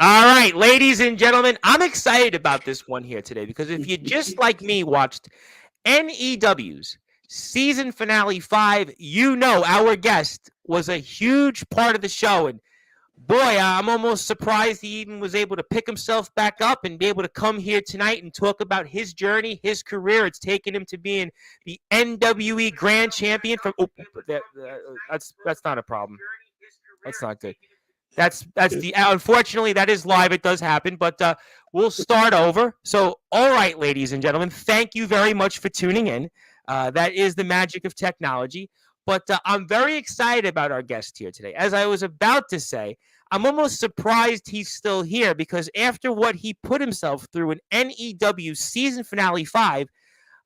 All right, ladies and gentlemen, I'm excited about this one here today because if you just like me watched NEW's season finale 5, you know our guest was a huge part of the show. And boy, I'm almost surprised he even was able to pick himself back up and be able to come here tonight and talk about his journey, his career. It's taken him to being the NWE Grand Champion. That's not a problem. That's not good. That's the unfortunately that is live. It does happen, but we'll start over. So, all right, ladies and gentlemen, thank you very much for tuning in. That is the magic of technology. But I'm very excited about our guest here today. As I was about to say, I'm almost surprised he's still here because after what he put himself through in NEW season finale 5,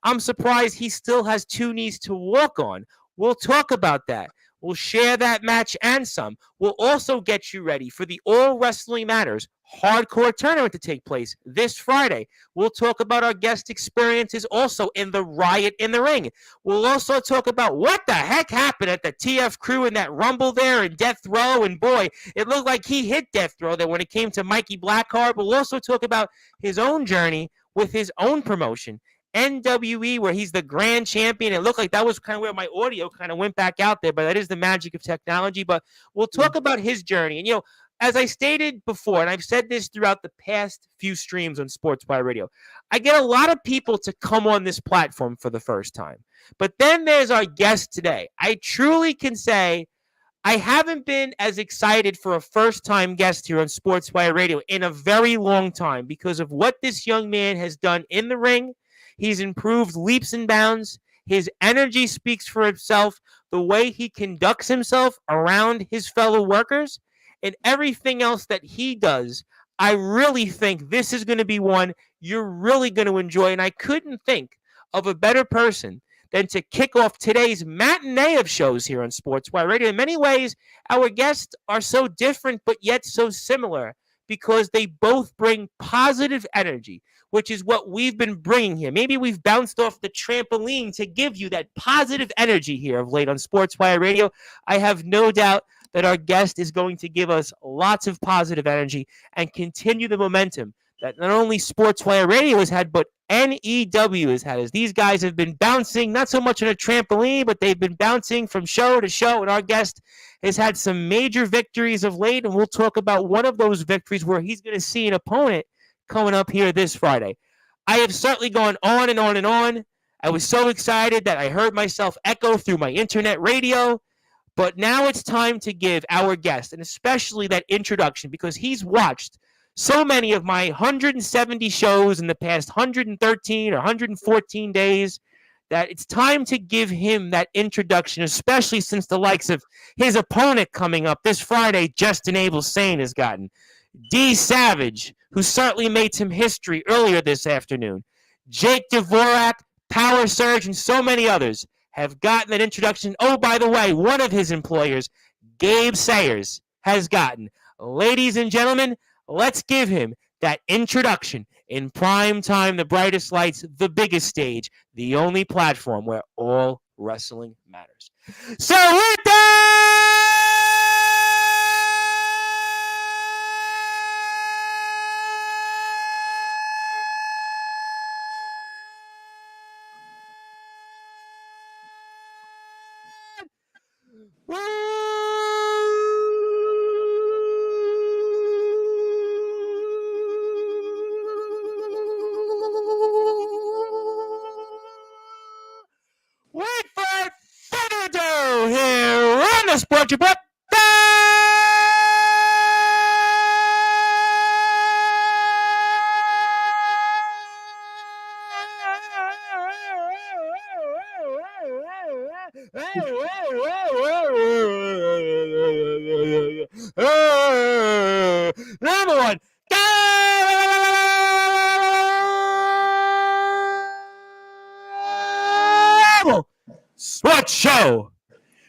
I'm surprised he still has two knees to walk on. We'll talk about that. We'll share that match and some. We'll also get you ready for the All Wrestling Matters hardcore tournament to take place this Friday. We'll talk about our guest experiences also in the Riot in the Ring. We'll also talk about what the heck happened at the TF crew in that Rumble there in Death Row. And boy, it looked like he hit Death Row there when it came to Mikey Blackheart. We'll also talk about his own journey with his own promotion. NWE, where he's the grand champion. It looked like that was kind of where my audio kind of went back out there, but that is the magic of technology. But we'll talk about his journey. And, as I stated before, and I've said this throughout the past few streams on Sportswire Radio, I get a lot of people to come on this platform for the first time. But then there's our guest today. I truly can say I haven't been as excited for a first-time guest here on Sportswire Radio in a very long time because of what this young man has done in the ring. He's improved leaps and bounds. His energy speaks for itself. The way he conducts himself around his fellow workers and everything else that he does, I really think this is going to be one you're really going to enjoy. And I couldn't think of a better person than to kick off today's matinee of shows here on Sportswire Radio. In many ways, our guests are so different but yet so similar because they both bring positive energy, which is what we've been bringing here. Maybe we've bounced off the trampoline to give you that positive energy here of late on Sportswire Radio. I have no doubt that our guest is going to give us lots of positive energy and continue the momentum that not only Sportswire Radio has had, but NEW has had. As these guys have been bouncing, not so much on a trampoline, but they've been bouncing from show to show. And our guest has had some major victories of late. And we'll talk about one of those victories where he's going to see an opponent coming up here this Friday. I have certainly gone on and on and on. I was so excited that I heard myself echo through my internet radio. But now it's time to give our guest, and especially that introduction, because he's watched so many of my 170 shows in the past 113 or 114 days, that it's time to give him that introduction, especially since the likes of his opponent coming up this Friday, Justin Abel Sane, has gotten. D. Savage, who certainly made some history earlier this afternoon. Jake Dvorak, Power Surge, and so many others have gotten that introduction. Oh, by the way, one of his employers, Gabe Sayers, has gotten. Ladies and gentlemen, let's give him that introduction in prime time, the brightest lights, the biggest stage, the only platform where all wrestling matters. So with that, without further ado, here on the Sports Report, number one, Sports Show.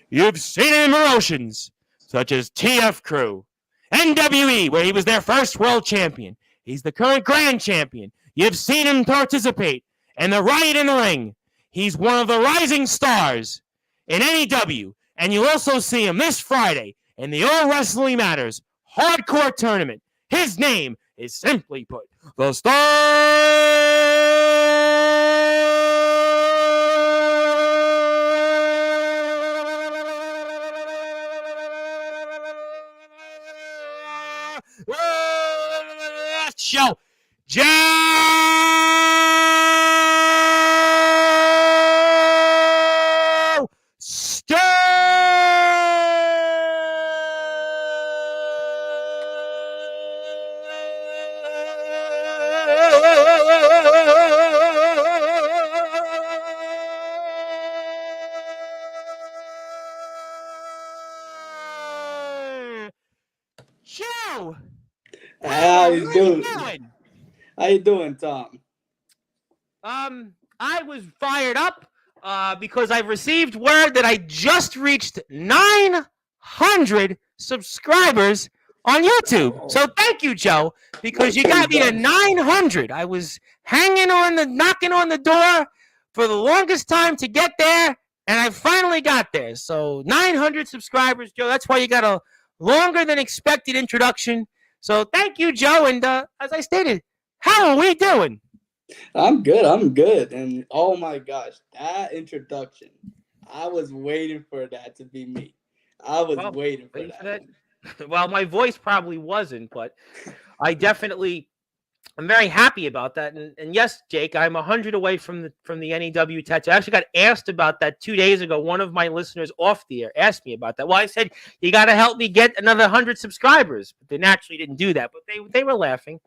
You've seen him in promotions such as TF Crew, NWE, where he was their first world champion. He's the current grand champion. You've seen him participate in the Riot in the Ring. He's one of the rising stars in NEW. And you'll also see him this Friday in the All Wrestling Matters hardcore tournament. His name is simply put the Star Show. Joe Joe, how How are you we doing? doing? How you doing, Tom? I was fired up because I've received word that I just reached 900 subscribers on YouTube. Oh, So thank you, Joe, because you there you got me to go. 900. I was knocking on the door for the longest time to get there, and I finally got there. So 900 subscribers, Joe. That's why you got a longer than expected introduction. So thank you, Joe. And as I stated, how are we doing? I'm good. I'm good. And oh my gosh, that introduction. I was waiting for that to be me. I was Well, waiting for waiting for that that. one. Well, my voice probably wasn't, but I definitely I'm very happy about that. And yes, Jake, I'm 100 away from the NEW tattoo. I actually got asked about that 2 days ago. One of my listeners off the air asked me about that. Well, I said you got to help me get another 100 subscribers. But they naturally didn't do that. But they were laughing.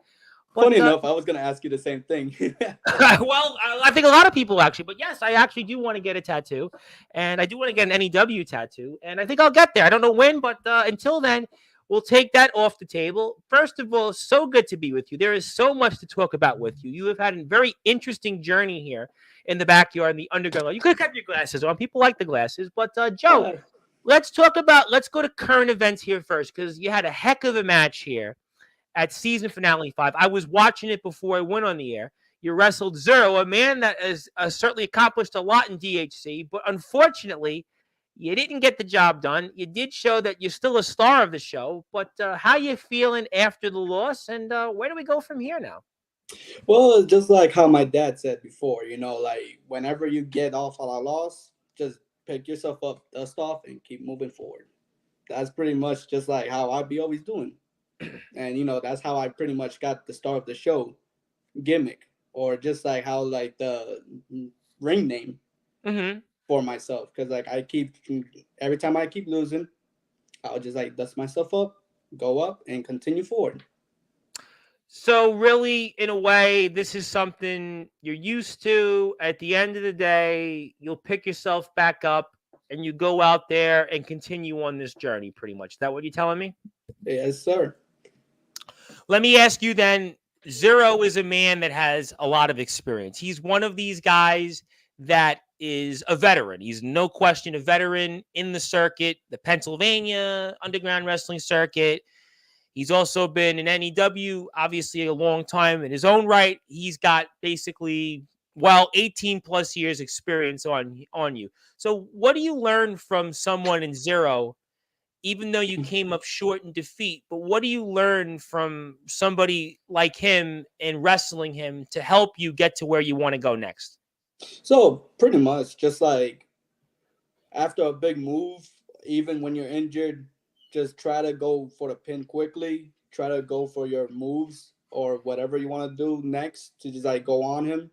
Funny But enough, I was gonna ask you the same thing. well, I think a lot of people actually, but yes, I actually do want to get a tattoo, and I do want to get an NEW tattoo, and I think I'll get there. I don't know when, but until then, we'll take that off the table. First of all, so good to be with you. There is so much to talk about with you. You have had a very interesting journey here in the backyard in the underground. You could have kept your glasses on. People like the glasses, but Joe, Yeah. let's go to current events here first because you had a heck of a match here at season finale 5. I was watching it before I went on the air. You wrestled Zero, a man that has certainly accomplished a lot in DHC, but unfortunately, you didn't get the job done. You did show that you're still a star of the show, but how you feeling after the loss, and where do we go from here now? Well, just like how my dad said before, like whenever you get off on a loss, just pick yourself up, dust off, and keep moving forward. That's pretty much just like how I'd be always doing. And that's how I pretty much got the start of the show gimmick, or just like how like the ring name Mm-hmm. for myself, because like I keep every time I keep losing, I'll just like dust myself up, go up, and continue forward. So really, in a way, this is something you're used to. At the end of the day, you'll pick yourself back up and you go out there and continue on this journey, pretty much. Is that what you're telling me? Yes, sir. Let me ask you then. Zero is a man that has a lot of experience. He's one of these guys that is a veteran. He's no question a veteran in the circuit, the Pennsylvania underground wrestling circuit. He's also been in NEW, obviously a long time in his own right. He's got basically 18 plus years experience on you. So what do you learn from someone in Zero, even though you came up short in defeat, but what do you learn from somebody like him and wrestling him to help you get to where you want to go next? So pretty much just like after a big move, even when you're injured, just try to go for the pin quickly. Try to go for your moves or whatever you want to do next to just like go on him.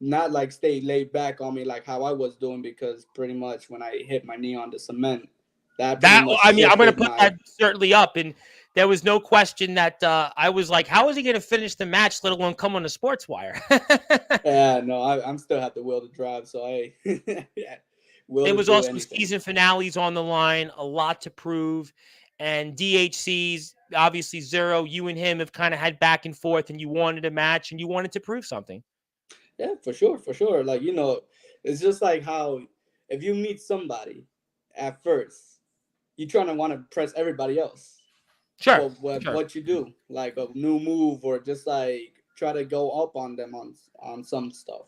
Not like stay laid back on me like how I was doing, because pretty much when I hit my knee on the cement, that pretty That much I mean, I'm going to shifted put my. that certainly up, and there was no question that I was like, how is he going to finish the match, let alone come on the Sportswire? Yeah, no, I'm still have the will to drive, so I yeah, will It to was do also anything. season finales on the line, a lot to prove, and DHC's obviously Zero. You and him have kind of had back and forth, and you wanted a match, and you wanted to prove something. Yeah, for sure, for sure. Like it's just like how if you meet somebody at first, you trying to want to impress everybody else Sure, for what sure. what you do, like a new move, or just like try to go up on them on some stuff.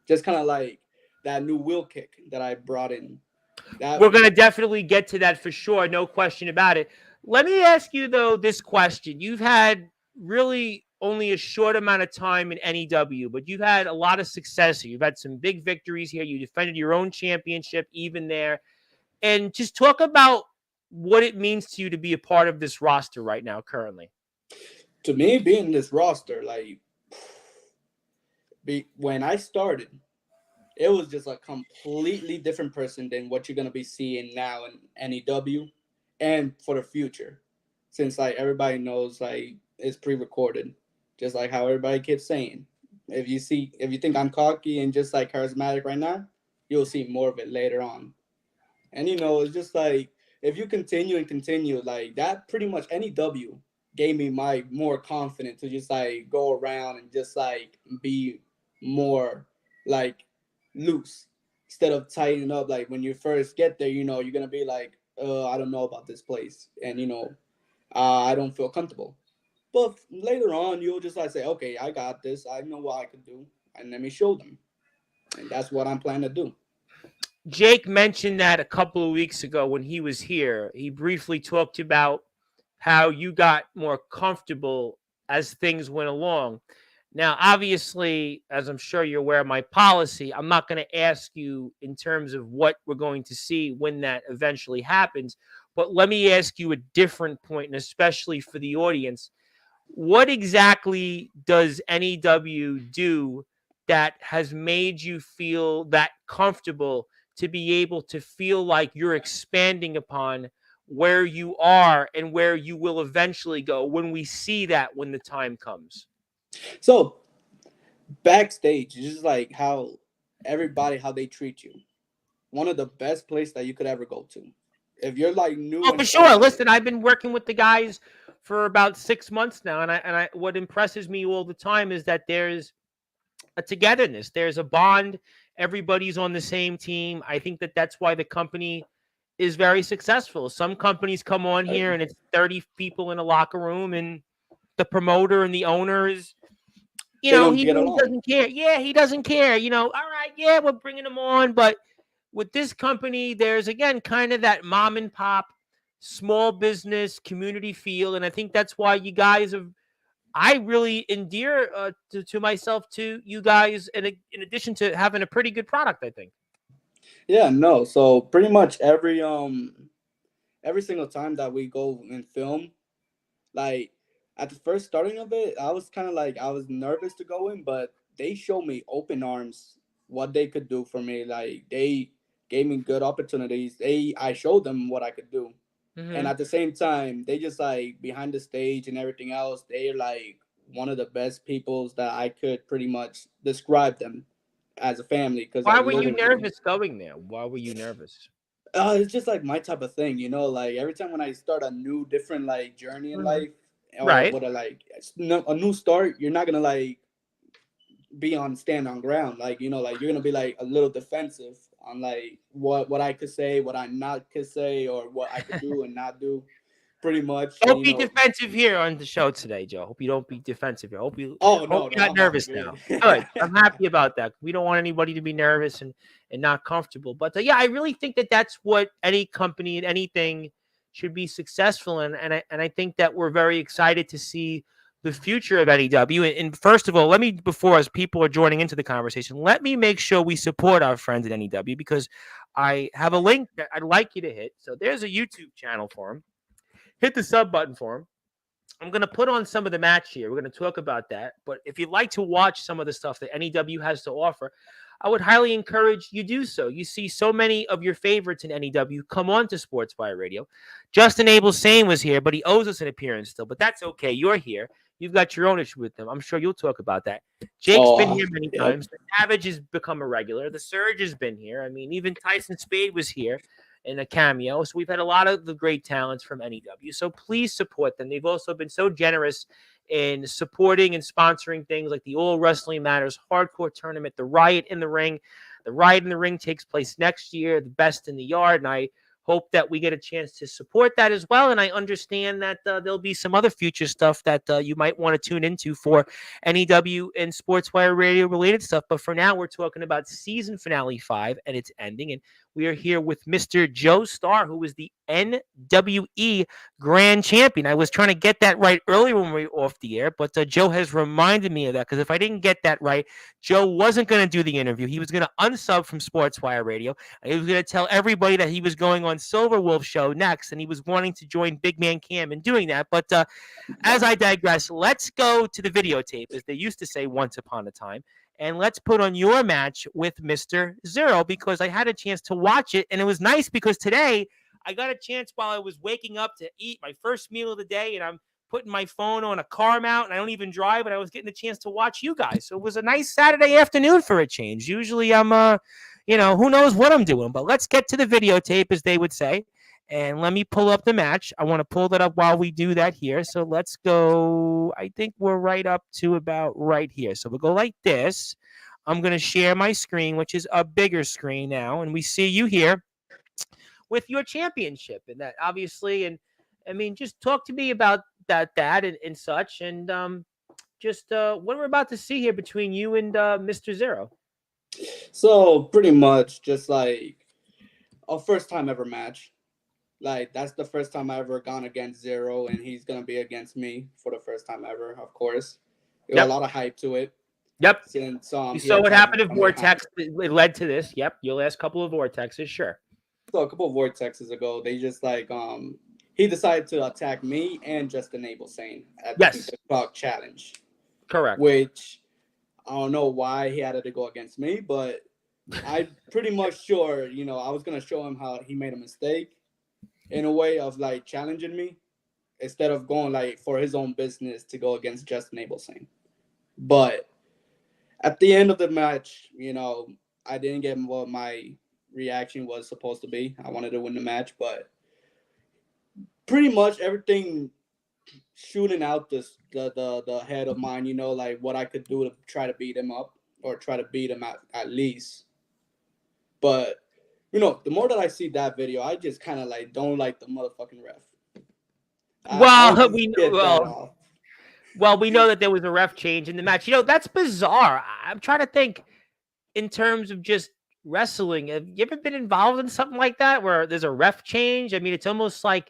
Just kind of like that new wheel kick that I brought in. That We're going to definitely get to that for sure. No question about it. Let me ask you though this question. You've had really only a short amount of time in NEW, but you've had a lot of success here. You've had some big victories here. You defended your own championship even there. And just talk about what it means to you to be a part of this roster right now currently. To me, being this roster, like, when I started, it was just a completely different person than what you're gonna be seeing now in NEW, and for the future, since like everybody knows like it's pre-recorded, just like how everybody keeps saying. If you think I'm cocky and just like charismatic right now, you'll see more of it later on. And it's just like if you continue and continue like that, pretty much any W gave me my more confidence to just like go around and just like be more like loose instead of tightening up. Like when you first get there, you're gonna be like, I don't know about this place, and I don't feel comfortable. But later on, you'll just like say, okay, I got this. I know what I could do, and let me show them, and that's what I'm planning to do. Jake mentioned that a couple of weeks ago when he was here. He briefly talked about how you got more comfortable as things went along. Now, obviously, as I'm sure you're aware of my policy, I'm not going to ask you in terms of what we're going to see when that eventually happens. But let me ask you a different point, and especially for the audience. What exactly does NEW do that has made you feel that comfortable to be able to feel like you're expanding upon where you are and where you will eventually go when we see that when the time comes? So backstage, it's just like how they treat you. One of the best places that you could ever go to. If you're like new Oh, and for sure. fresh there. Listen, I've been working with the guys for about 6 months now, and I what impresses me all the time is that there's a togetherness. There's a bond. Everybody's on the same team. I think that that's why the company is very successful. Some companies come on uh, here and it's 30 people in a locker room, and the promoter and the owner is, they don't he get really along. doesn't care. Yeah, he doesn't care. All right, yeah, we're bringing him on. But with this company, there's again kind of that mom and pop, small business community feel. And I think that's why you guys have I really endear to myself to you guys, in addition to having a pretty good product, I think. Yeah, no. So pretty much every single time that we go and film, like at the first starting of it, I was kind of like I was nervous to go in, but they showed me open arms what they could do for me. Like they gave me good opportunities. I showed them what I could do, and Hmm. at the same time, they just like behind the stage and everything else. They're like one of the best peoples that I could pretty much describe them as a family because Why like were you literally nervous going there? Why were you nervous? it's just like my type of thing, like every time when I start a new different like journey in Hmm. life or Right. with a new start, you're not gonna like be on stand on ground, like like you're gonna be like a little defensive on like what I could say, what I not could say, or what I could do and not do, pretty much. And Don't be defensive here on the show today, Joe. Hope you don't be defensive here. oh Hope no, you're not I'm all nervous good. now. Good. I'm happy about that. We don't want anybody to be nervous and not comfortable. But yeah, I really think that that's what any company and anything should be successful in. And I think that we're very excited to see the future of NEW. And first of all, let me, before as people are joining into the conversation, let me make sure we support our friends at NEW, because I have a link that I'd like you to hit. So there's a YouTube channel for them. Hit the sub button for him. I'm going to put on some of the match here. We're going to talk about that. But if you'd like to watch some of the stuff that NEW has to offer, I would highly encourage you do so. You see so many of your favorites in NEW come on to Sportswire Radio. Justin Abel Sane was here, but he owes us an appearance still. But that's okay. You're here. You've got your own issue with them. I'm sure you'll talk about that. Jake's been Oh, here many yep. times. The Savage has become a regular. The Surge has been here. I mean, even Tyson Spade was here in a cameo. So we've had a lot of the great talents from NEW. So please support them. They've also been so generous in supporting and sponsoring things like the All Wrestling Matters Hardcore Tournament, the Riot in the Ring. The Riot in the Ring takes place next year, the Best in the Yard, and I hope that we get a chance to support that as well. And I understand that there'll be some other future stuff that you might want to tune into for NEW and Sportswire Radio related stuff. But for now, we're talking about season finale 5 and it's ending. And We are here with Mr. Joestar, who is the NWE Grand Champion. I was trying to get that right earlier when we were off the air, but Joe has reminded me of that because if I didn't get that right, Joe wasn't going to do the interview. He was going to unsub from Sportswire Radio. And he was going to tell everybody that he was going on Silver Wolf Show next, and he was wanting to join Big Man Cam in doing that. But as I digress, let's go to the videotape, as they used to say once upon a time, and let's put on your match with Mr. Zero because I had a chance to watch it, and it was nice because today I got a chance while I was waking up to eat my first meal of the day, and I'm putting my phone on a car mount, and I don't even drive, and I was getting a chance to watch you guys. So it was a nice Saturday afternoon for a change. Usually I'm, who knows what I'm doing, but let's get to the videotape, as they would say. And let me pull up the match. I want to pull that up while we do that here. So let's go. I think we're right up to about right here. So we'll go like this. I'm going to share my screen, which is a bigger screen now. And we see you here with your championship. And that obviously, and I mean, just talk to me about that and such. And just what we're about to see here between you and Mr. Zero. So pretty much just like a first time ever match. Like that's the first time I ever gone against Zero, and he's gonna be against me for the first time ever. Of course, there's a lot of hype to it. Yep. Since you saw what happened at Vortex, it led to this. Yep, your last couple of Vortexes, sure. So a couple of Vortexes ago, they just like he decided to attack me and Justin Abel saying at the TikTok challenge. Correct. Which I don't know why he had to go against me, but I'm pretty much sure, I was gonna show him how he made a mistake in a way of like challenging me instead of going like for his own business to go against Justin Abelsane. But at the end of the match, I didn't get what my reaction was supposed to be. I wanted to win the match, but pretty much everything shooting out the head of mine, like what I could do to try to beat him up or try to beat him at least. But the more that I see that video, I just kind of like don't like the motherfucking ref. We know that there was a ref change in the match. That's bizarre. I'm trying to think in terms of just wrestling. Have you ever been involved in something like that where there's a ref change? I mean, it's almost like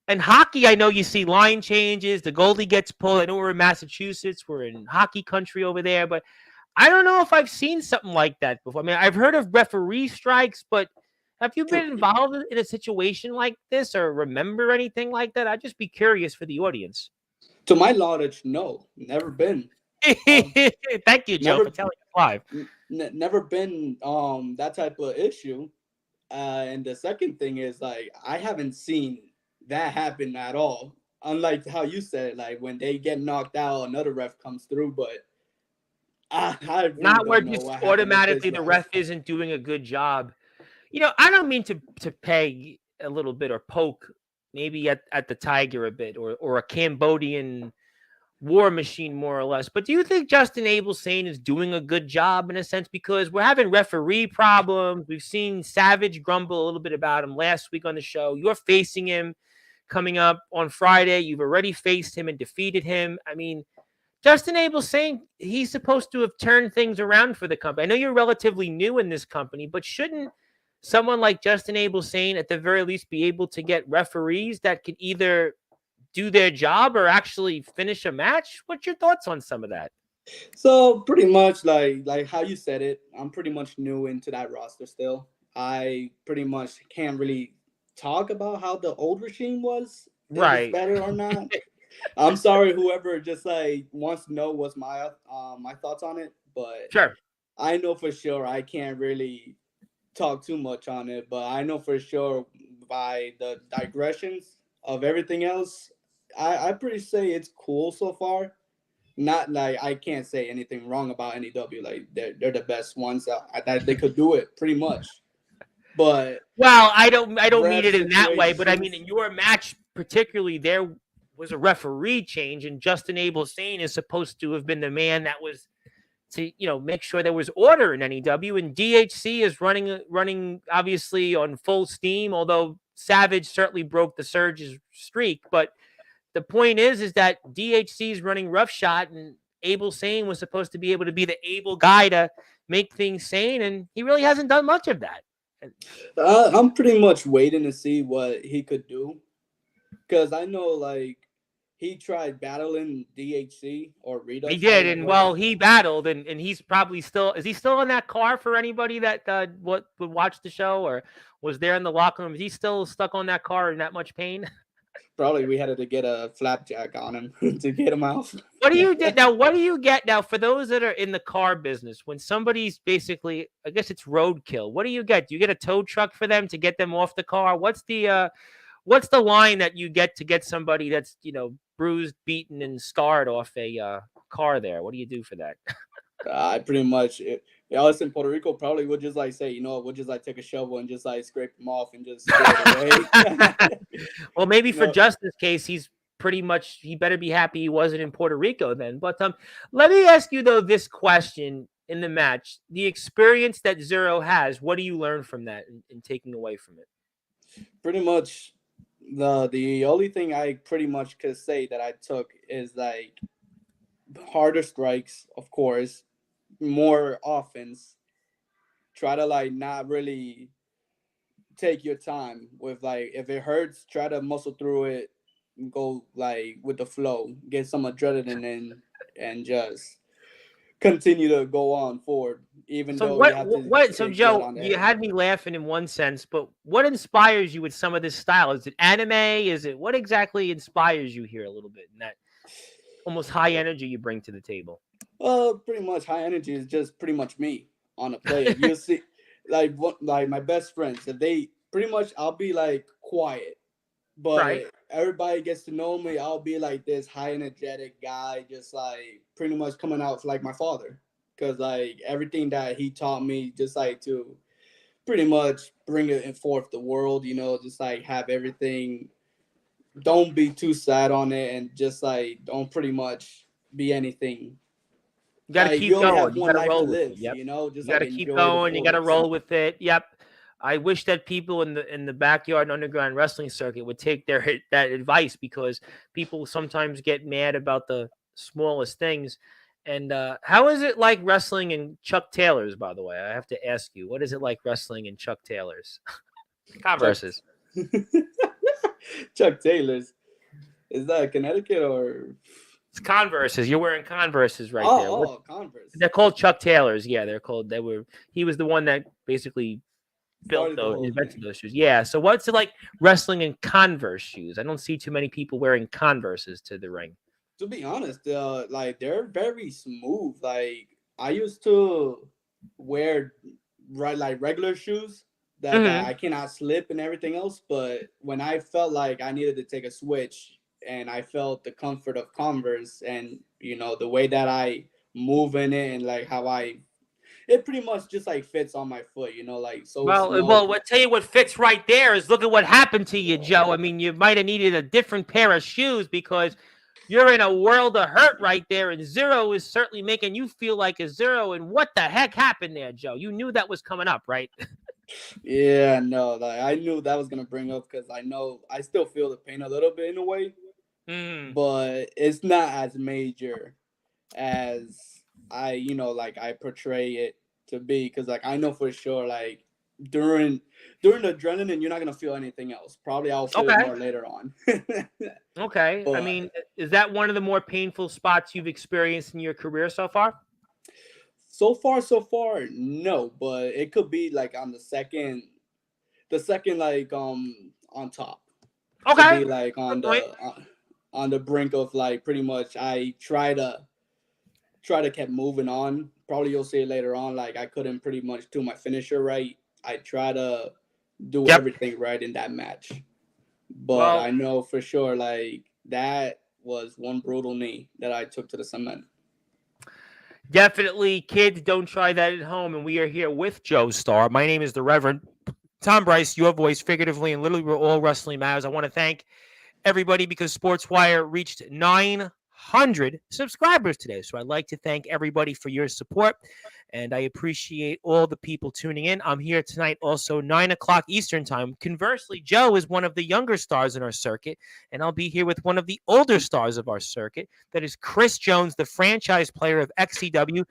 in hockey, I know you see line changes. The goalie gets pulled. I know we're in Massachusetts. We're in hockey country over there, but I don't know if I've seen something like that before. I mean, I've heard of referee strikes, but have you been involved in a situation like this or remember anything like that? I'd just be curious for the audience. To my knowledge, no, never been. Thank you, Joe, for telling us live. Never been that type of issue. And the second thing is like I haven't seen that happen at all. Unlike how you said, like when they get knocked out, another ref comes through, but I really not where just automatically the ref isn't doing a good job. I don't mean to peg a little bit or poke maybe at the Tiger a bit or a Cambodian war machine more or less. But do you think Justin Abelsane is doing a good job in a sense? Because we're having referee problems. We've seen Savage grumble a little bit about him last week on the show. You're facing him coming up on Friday. You've already faced him and defeated him. I mean, Justin Abelsane, he's supposed to have turned things around for the company. I know you're relatively new in this company, but shouldn't someone like Justin Abelsane at the very least be able to get referees that could either do their job or actually finish a match? What's your thoughts on some of that? So pretty much like how you said it, I'm pretty much new into that roster still. I pretty much can't really talk about how the old regime was, if it's better or not. I'm sorry, whoever just like wants to know what's my thoughts on it, but sure, I know for sure I can't really talk too much on it, but I know for sure by the digressions of everything else, I pretty say it's cool so far. Not like I can't say anything wrong about NEW. Like they're the best ones that they could do it pretty much. But I don't mean it in that way, but I mean in your match particularly, there was a referee change, and Justin Abelsane is supposed to have been the man that was to make sure there was order in NEW, and DHC is running obviously on full steam. Although Savage certainly broke the Surge's streak, but the point is that DHC is running roughshod, and Abelsane was supposed to be able to be the able guy to make things sane, and he really hasn't done much of that. I'm pretty much waiting to see what he could do because I know like he tried battling DHC or He Redux, did, however you and want to. well, he battled, and he's probably still. Is he still in that car for anybody that would watch the show or was there in the locker room? Is he still stuck on that car in that much pain? Probably we had to get a flapjack on him to get him out. What do you get now? What do you get now for those that are in the car business when somebody's basically? I guess it's roadkill. What do you get? Do you get a tow truck for them to get them off the car? What's the line that you get to get somebody that's bruised, beaten, and scarred off a car? There, what do you do for that? I pretty much, us in Puerto Rico probably would just like say, we'll just like take a shovel and just like scrape him off and just throw it away. Well, maybe you for know, Justin's case, he better be happy he wasn't in Puerto Rico then. But let me ask you though this question in the match: the experience that Zero has, what do you learn from that in taking away from it? pretty much the only thing I pretty much could say that I took is like harder strikes, of course, more offense. Try to like not really take your time with like if it hurts, try to muscle through it, go like with the flow, get some adrenaline in, and just continue to go on forward, even So though you have to so take blood Joe, on the you head. had me laughing in one sense, but what inspires you with some of this style? Is it anime? Is it what exactly inspires you here a little bit in that almost high energy you bring to the table? Pretty much high energy is just pretty much me on a player. You see, like my best friends, if they pretty much, I'll be like quiet, Right. but everybody gets to know me. I'll be like this high energetic guy, just like pretty much coming out like my father, because like everything that he taught me, just like to pretty much bring it forth the world. Just like have everything. Don't be too sad on it, and just like don't pretty much be anything. You got to You keep only going. have You one got to life to roll with it. live. Yep. Just You got like to keep enjoy the going. You got to fullest. roll with it. Yep. I wish that people in the backyard and underground wrestling circuit would take that advice because people sometimes get mad about the smallest things. And how is it like wrestling in Chuck Taylor's? By the way, I have to ask you, what is it like wrestling in Chuck Taylor's? Chuck Converses. Chuck Taylor's. Is that Connecticut or? It's Converses. You're wearing Converses right there. Oh, Converse. They're called Chuck Taylors. Yeah, they're called. He was the one that basically built Started the those, whole invented thing. those shoes. Yeah. So what's it like wrestling in Converse shoes? I don't see too many people wearing Converses to the ring. To be honest, like they're very smooth. Like I used to wear like regular shoes that Hmm. I cannot slip and everything else. But when I felt like I needed to take a switch, and I felt the comfort of Converse, and the way that I move in it, and like how it pretty much just like fits on my foot. Like so Well, snug. I'll tell you what fits right there is look at what happened to you, Joe. I mean, you might have needed a different pair of shoes because you're in a world of hurt right there, and Zero is certainly making you feel like a zero. And what the heck happened there, Joe? You knew that was coming up, right? Yeah, no, like I knew that was gonna bring up because I know I still feel the pain a little bit in a way, Mm. but it's not as major as like I portray it to be. Because like I know for sure, like during during the adrenaline, you're not gonna feel anything else. Probably I'll feel it Okay. more later on. Okay. I But mean, is that one of the more painful spots you've experienced in your career so far? so far, no. But it could be like on the second like on top. Could Okay. be like Good point. on the brink of like pretty much I try to keep moving on. Probably you'll see it later on. Like I couldn't pretty much do my finisher right. I try to do Yep. everything right in that match, but Well, I know for sure like that was one brutal knee that I took to the cement. definitely, kids, don't try that at home. And we are here with Joestar. My name is the Reverend Tom Bryce, your voice, figuratively and literally, we're all wrestling matters. I want to thank everybody because Sportswire reached 900 subscribers today. So I'd like to thank everybody for your support. And I appreciate all the people tuning in. I'm here tonight also 9 o'clock Eastern time. Conversely, Joe is one of the younger stars in our circuit. And I'll be here with one of the older stars of our circuit. That is Chris Jones, the franchise player of XCW,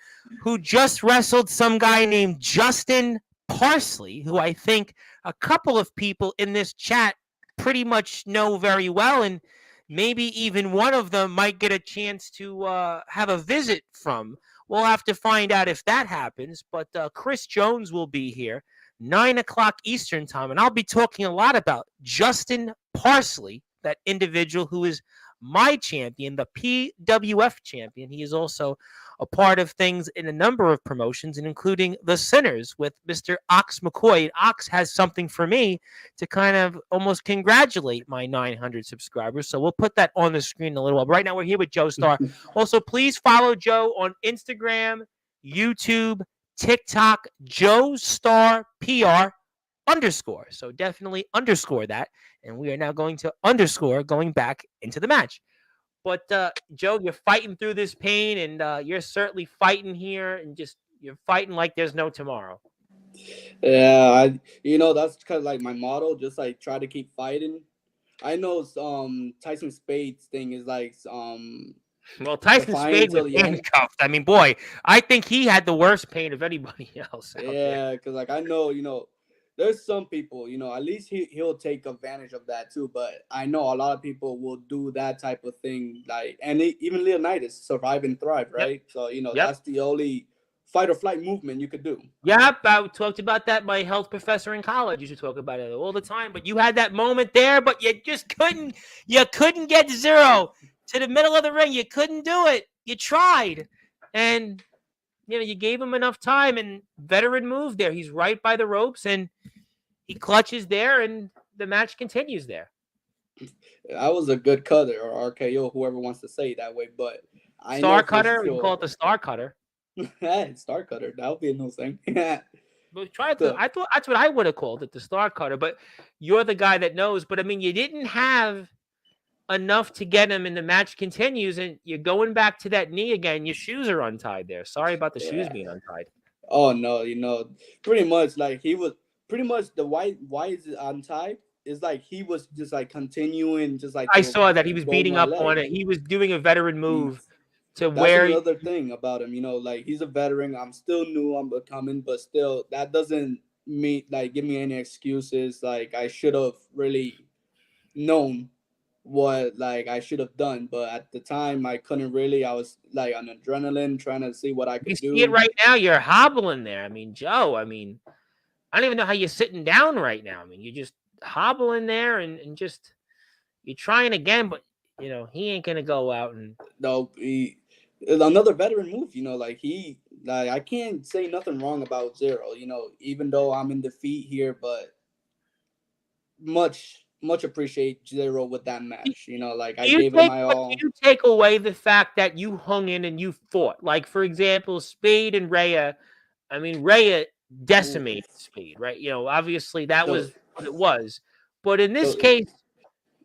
who just wrestled some guy named Justin Parsley, who I think a couple of people in this chat pretty much know very well, and maybe even one of them might get a chance to have a visit from. We'll have to find out if that happens, but Chris Jones will be here, 9 o'clock Eastern time, and I'll be talking a lot about Justin Parsley, that individual who is my champion, the PWF champion. He is also a part of things in a number of promotions, and including the Sinners with Mr. Ox McCoy. Ox has something for me to kind of almost congratulate my 900 subscribers. So we'll put that on the screen in a little while. But right now we're here with Joestar. Also, please follow Joe on Instagram, YouTube, TikTok, Joestar PR _. So definitely underscore that. And we are now going to underscore going back into the match. But Joe, you're fighting through this pain, and you're certainly fighting here, and just you're fighting like there's no tomorrow. Yeah, that's kind of like my motto. Just like try to keep fighting. I know Tyson Spade's thing is like well, Tyson Spade was handcuffed. I mean, boy, I think he had the worst pain of anybody else. Yeah, because like I know, there's some people, at least he'll take advantage of that too. But I know a lot of people will do that type of thing, like, and even Leonidas, survive and thrive, right? Yep. So that's the only fight or flight movement you could do. Yep, I talked about that. My health professor in college used to talk about it all the time. But you had that moment there, but you just couldn't. You couldn't get Zero to the middle of the ring. You couldn't do it. You tried, and you gave him enough time. And veteran move there. He's right by the ropes, and he clutches there, and the match continues there. That was a good cutter, or RKO, whoever wants to say it that way. But Star cutter, we call it the star cutter. Star cutter, that would be a new thing. But I thought that's what I would have called it, the star cutter. But you're the guy that knows. But I mean, you didn't have enough to get him, and the match continues, and you're going back to that knee again. Your shoes are untied there. Sorry about the shoes being untied. Oh no, pretty much like he was. Pretty much the why is it untied? It's like he was just like continuing, just like I saw that he was beating up on it. He was doing a veteran move that's another thing about him. Like he's a veteran. I'm still new. I'm becoming, but still, that doesn't give me any excuses. Like I should have really known what I should have done, but at the time I couldn't really. I was like on adrenaline, trying to see what I could do. You see it right now. You're hobbling there. I mean, Joe. I don't even know how you're sitting down right now. I mean, you're just hobbling there and just you're trying again, but he ain't gonna go out and no. Another veteran move. I can't say nothing wrong about Zero. Even though I'm in defeat here, but much appreciate Zero with that match. I gave it my all. Do you take away the fact that you hung in and you fought? Like for example, Spade and Rhea. I mean, Rhea decimated Spade, right? Obviously that was what it was. But in this case,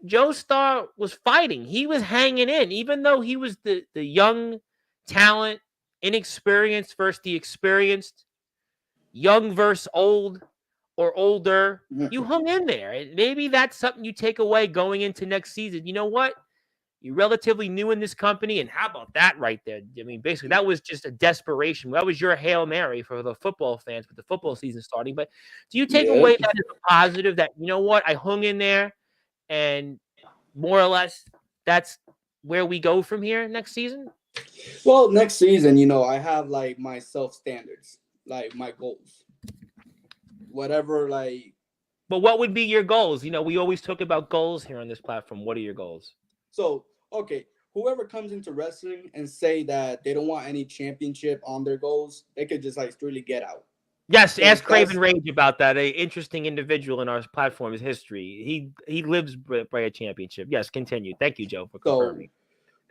Joestar was fighting. He was hanging in, even though he was the young talent, inexperienced versus the experienced, young versus old or older. You hung in there. And maybe that's something you take away going into next season. You know what? You're relatively new in this company, and how about that right there? I mean, basically, that was just a desperation. That was your Hail Mary for the football fans with the football season starting. But do you take away that as a positive that, you know what, I hung in there, and more or less that's where we go from here next season? Well, next season, I have my self-standards, my goals. Whatever, But what would be your goals? We always talk about goals here on this platform. What are your goals? So, okay, whoever comes into wrestling and say that they don't want any championship on their goals, they could just strictly get out. Yes, so ask Craven Rage about that. An interesting individual in our platform's history. He lives by a championship. Yes, continue. Thank you, Joe, for confirming.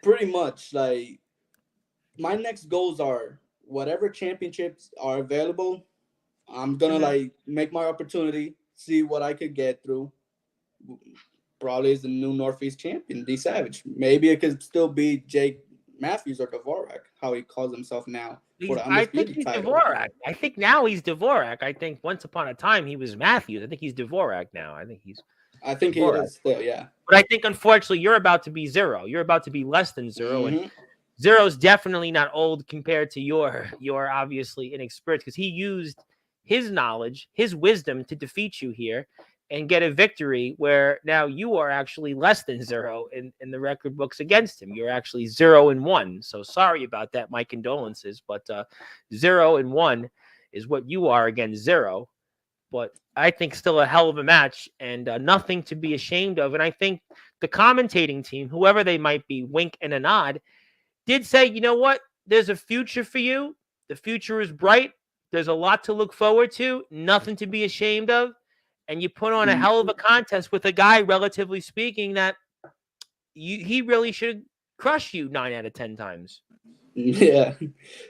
Pretty much, my next goals are whatever championships are available. I'm gonna make my opportunity, see what I could get through. Probably is the new Northeast champion, D Savage. Maybe it could still be Jake Matthews or Dvorak, how he calls himself now. I think he's Dvorak. I think now he's Dvorak. I think once upon a time he was Matthews. I think he's Dvorak now. I think he is still, yeah. But I think unfortunately you're about to be Zero. You're about to be less than Zero, and Zero's definitely not old compared to your obviously inexperienced, because he used his knowledge, his wisdom to defeat you here and get a victory where now you are actually less than 0 in the record books against him. You're actually 0-1. So sorry about that. My condolences. But 0-1 is what you are against 0. But I think still a hell of a match and nothing to be ashamed of. And I think the commentating team, whoever they might be, wink and a nod, did say, you know what? There's a future for you. The future is bright. There's a lot to look forward to. Nothing to be ashamed of. And you put on a hell of a contest with a guy, relatively speaking, that he really should crush you 9 out of 10 times. Yeah.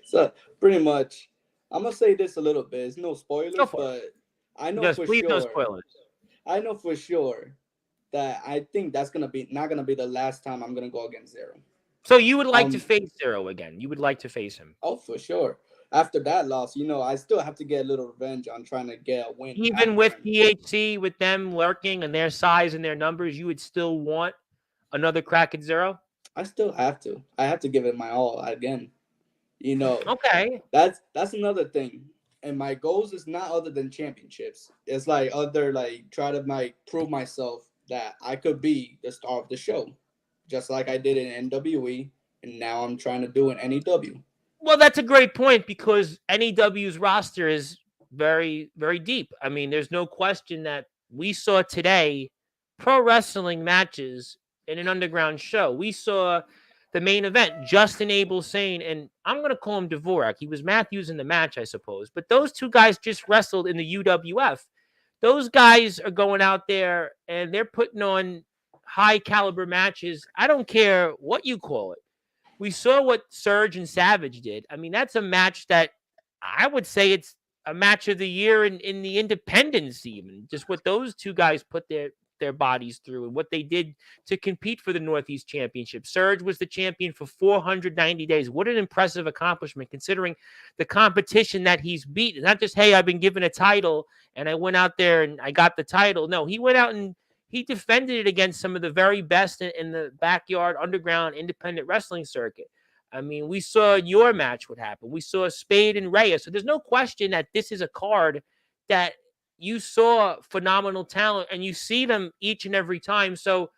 So pretty much, I'm gonna say this a little bit. It's no spoilers, but I know for please, sure. no spoilers. I know for sure that I think that's not gonna be the last time I'm gonna go against 0. So you would like to face 0 again? You would like to face him? Oh, for sure. After that loss, I still have to get a little revenge on trying to get a win. Even with PHC, with them lurking and their size and their numbers, you would still want another crack at 0? I still have to. I have to give it my all again. Okay. That's another thing. And my goals is not other than championships. It's like try to prove myself that I could be the star of the show, just like I did in NWE, and now I'm trying to do in NEW. Well, that's a great point because NEW's roster is very, very deep. I mean, there's no question that we saw today pro wrestling matches in an underground show. We saw the main event, Justin Abel Sane, and I'm going to call him Dvorak. He was Matthews in the match, I suppose. But those two guys just wrestled in the UWF. Those guys are going out there and they're putting on high caliber matches. I don't care what you call it. We saw what Surge and Savage did. I mean, that's a match that I would say it's a match of the year in the independents, even. Just what those two guys put their bodies through and what they did to compete for the Northeast Championship. Surge was the champion for 490 days. What an impressive accomplishment considering the competition that he's beaten. Not just, hey, I've been given a title and I went out there and I got the title. No, he went out and he defended it against some of the very best in the backyard underground independent wrestling circuit. I mean, we saw your match what happened. We saw Spade and Reyes. So there's no question that this is a card that you saw phenomenal talent and you see them each and every time. So,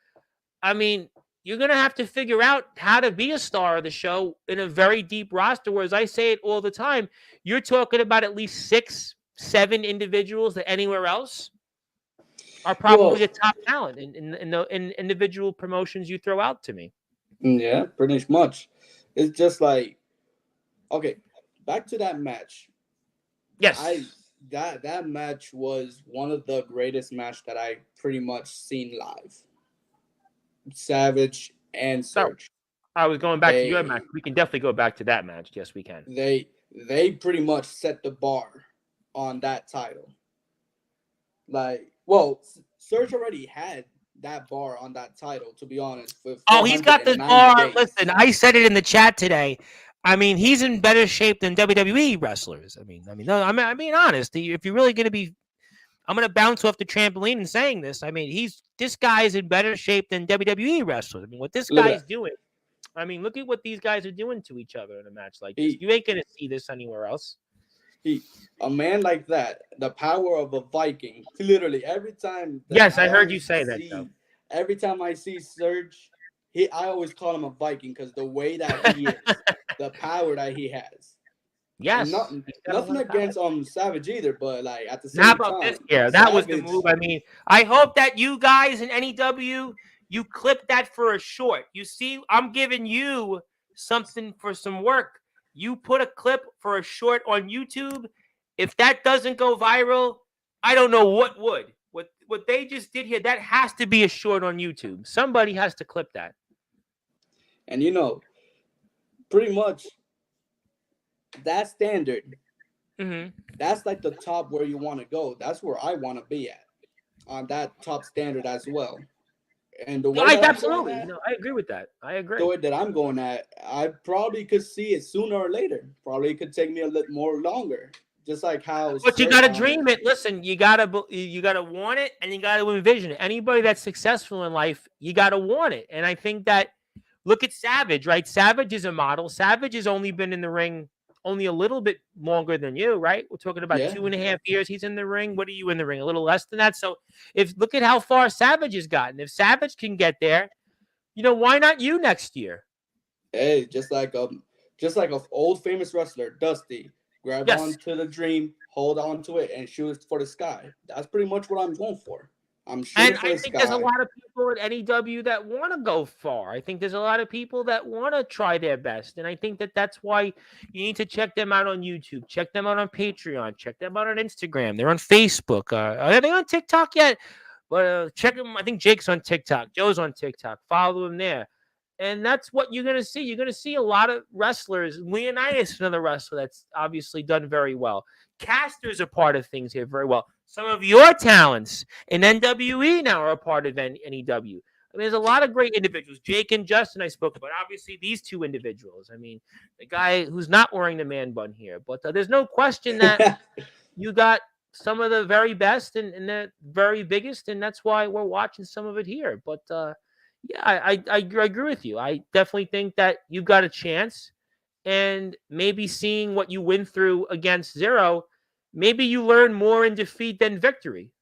I mean, you're going to have to figure out how to be a star of the show in a very deep roster. Whereas I say it all the time, you're talking about at least 6, 7 individuals that anywhere else are probably the top talent in individual promotions you throw out to me. Yeah, pretty much. It's just like, okay, back to that match. Yes. That match was one of the greatest match that I pretty much seen live. Savage and Surge. I was going back to your match. We can definitely go back to that match. Yes, we can. They pretty much set the bar on that title. Surge already had that bar on that title, to be honest. He's got this bar. Days. Listen, I said it in the chat today. I mean, he's in better shape than WWE wrestlers. I'm being honest. If you're really going to be, I'm going to bounce off the trampoline and saying this. I mean, this guy is in better shape than WWE wrestlers. I mean, what this guy's doing. I mean, look at what these guys are doing to each other in a match like this. You ain't going to see this anywhere else. A man like that, the power of a Viking, literally every time. Yes, I heard you say that. Though. Every time I see Surge, I always call him a Viking because the way that he is, the power that he has. Yes, nothing against Savage either, but like at the same time, about this year, that was the move. I mean, I hope that you guys in NEW, you clip that for a short. You see, I'm giving you something for some work. You put a clip for a short on YouTube. If that doesn't go viral, I don't know what would. What they just did here, that has to be a short on YouTube. Somebody has to clip that. And pretty much that standard, that's like the top where you want to go. That's where I want to be at, on that top standard as well. And the way I agree with that. I agree. The way that I'm going at, I probably could see it sooner or later. Probably could take me a little more longer. Just like how. But you gotta dream it. Listen, you gotta want it, and you gotta envision it. Anybody that's successful in life, you gotta want it. And I think that look at Savage, right? Savage is a model. Savage has only been in the ring only a little bit longer than you, right? We're talking about Yeah. 2.5 years he's in the ring. What are you in the ring? A little less than that. So if look at how far Savage has gotten. If Savage can get there, why not you next year? Hey, just like a old famous wrestler, Dusty, grab Yes. onto the dream, hold on to it, and shoot it for the sky. That's pretty much what I'm going for. I'm And shooting for I the think there's a sky. lot of people at NEW that want to go far. I think there's a lot of people that want to try their best. And I think that that's why you need to check them out on YouTube, check them out on Patreon, check them out on Instagram. They're on Facebook. Are they on TikTok yet? But check them. I think Jake's on TikTok. Joe's on TikTok. Follow him there. And that's what you're going to see. You're going to see a lot of wrestlers. Leonidas is another wrestler that's obviously done very well. Caster's a part of things here very well. Some of your talents in NWE now are a part of NEW. I mean, there's a lot of great individuals. Jake and Justin I spoke about. Obviously, these two individuals. I mean, the guy who's not wearing the man bun here. But there's no question that you got some of the very best and the very biggest, and that's why we're watching some of it here. But yeah, I agree with you. I definitely think that you've got a chance, and maybe seeing what you went through against Zero, maybe you learn more in defeat than victory.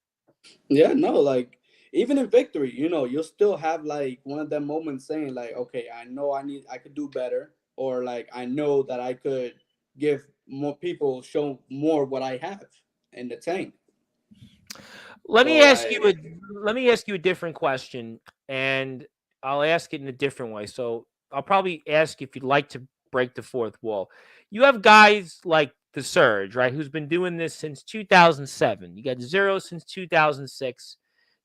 Yeah, no, like even in victory, you'll still have like one of them moments saying like, okay, I know I could do better, or like I know that I could give more people show more what I have in the tank. Let So me ask you a like, let me ask you a different question, and I'll ask it in a different way. So I'll probably ask if you'd like to break the fourth wall. You have guys like the Surge, right, who's been doing this since 2007. You got Zero since 2006.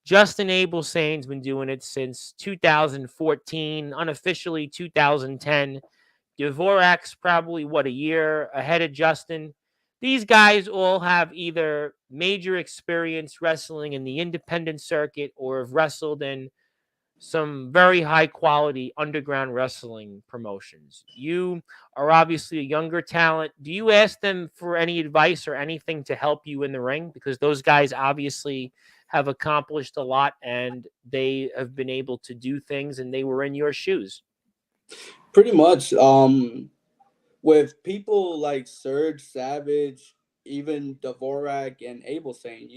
Justin Abel Sane's been doing it since 2014, unofficially 2010. Dvorak's probably a year ahead of Justin. These guys all have either major experience wrestling in the independent circuit or have wrestled in some very high quality underground wrestling promotions. You are obviously a younger talent. Do you ask them for any advice or anything to help you in the ring? Because those guys obviously have accomplished a lot and they have been able to do things and they were in your shoes. pretty much, with people like Surge, Savage, even Dvorak and Abel saying,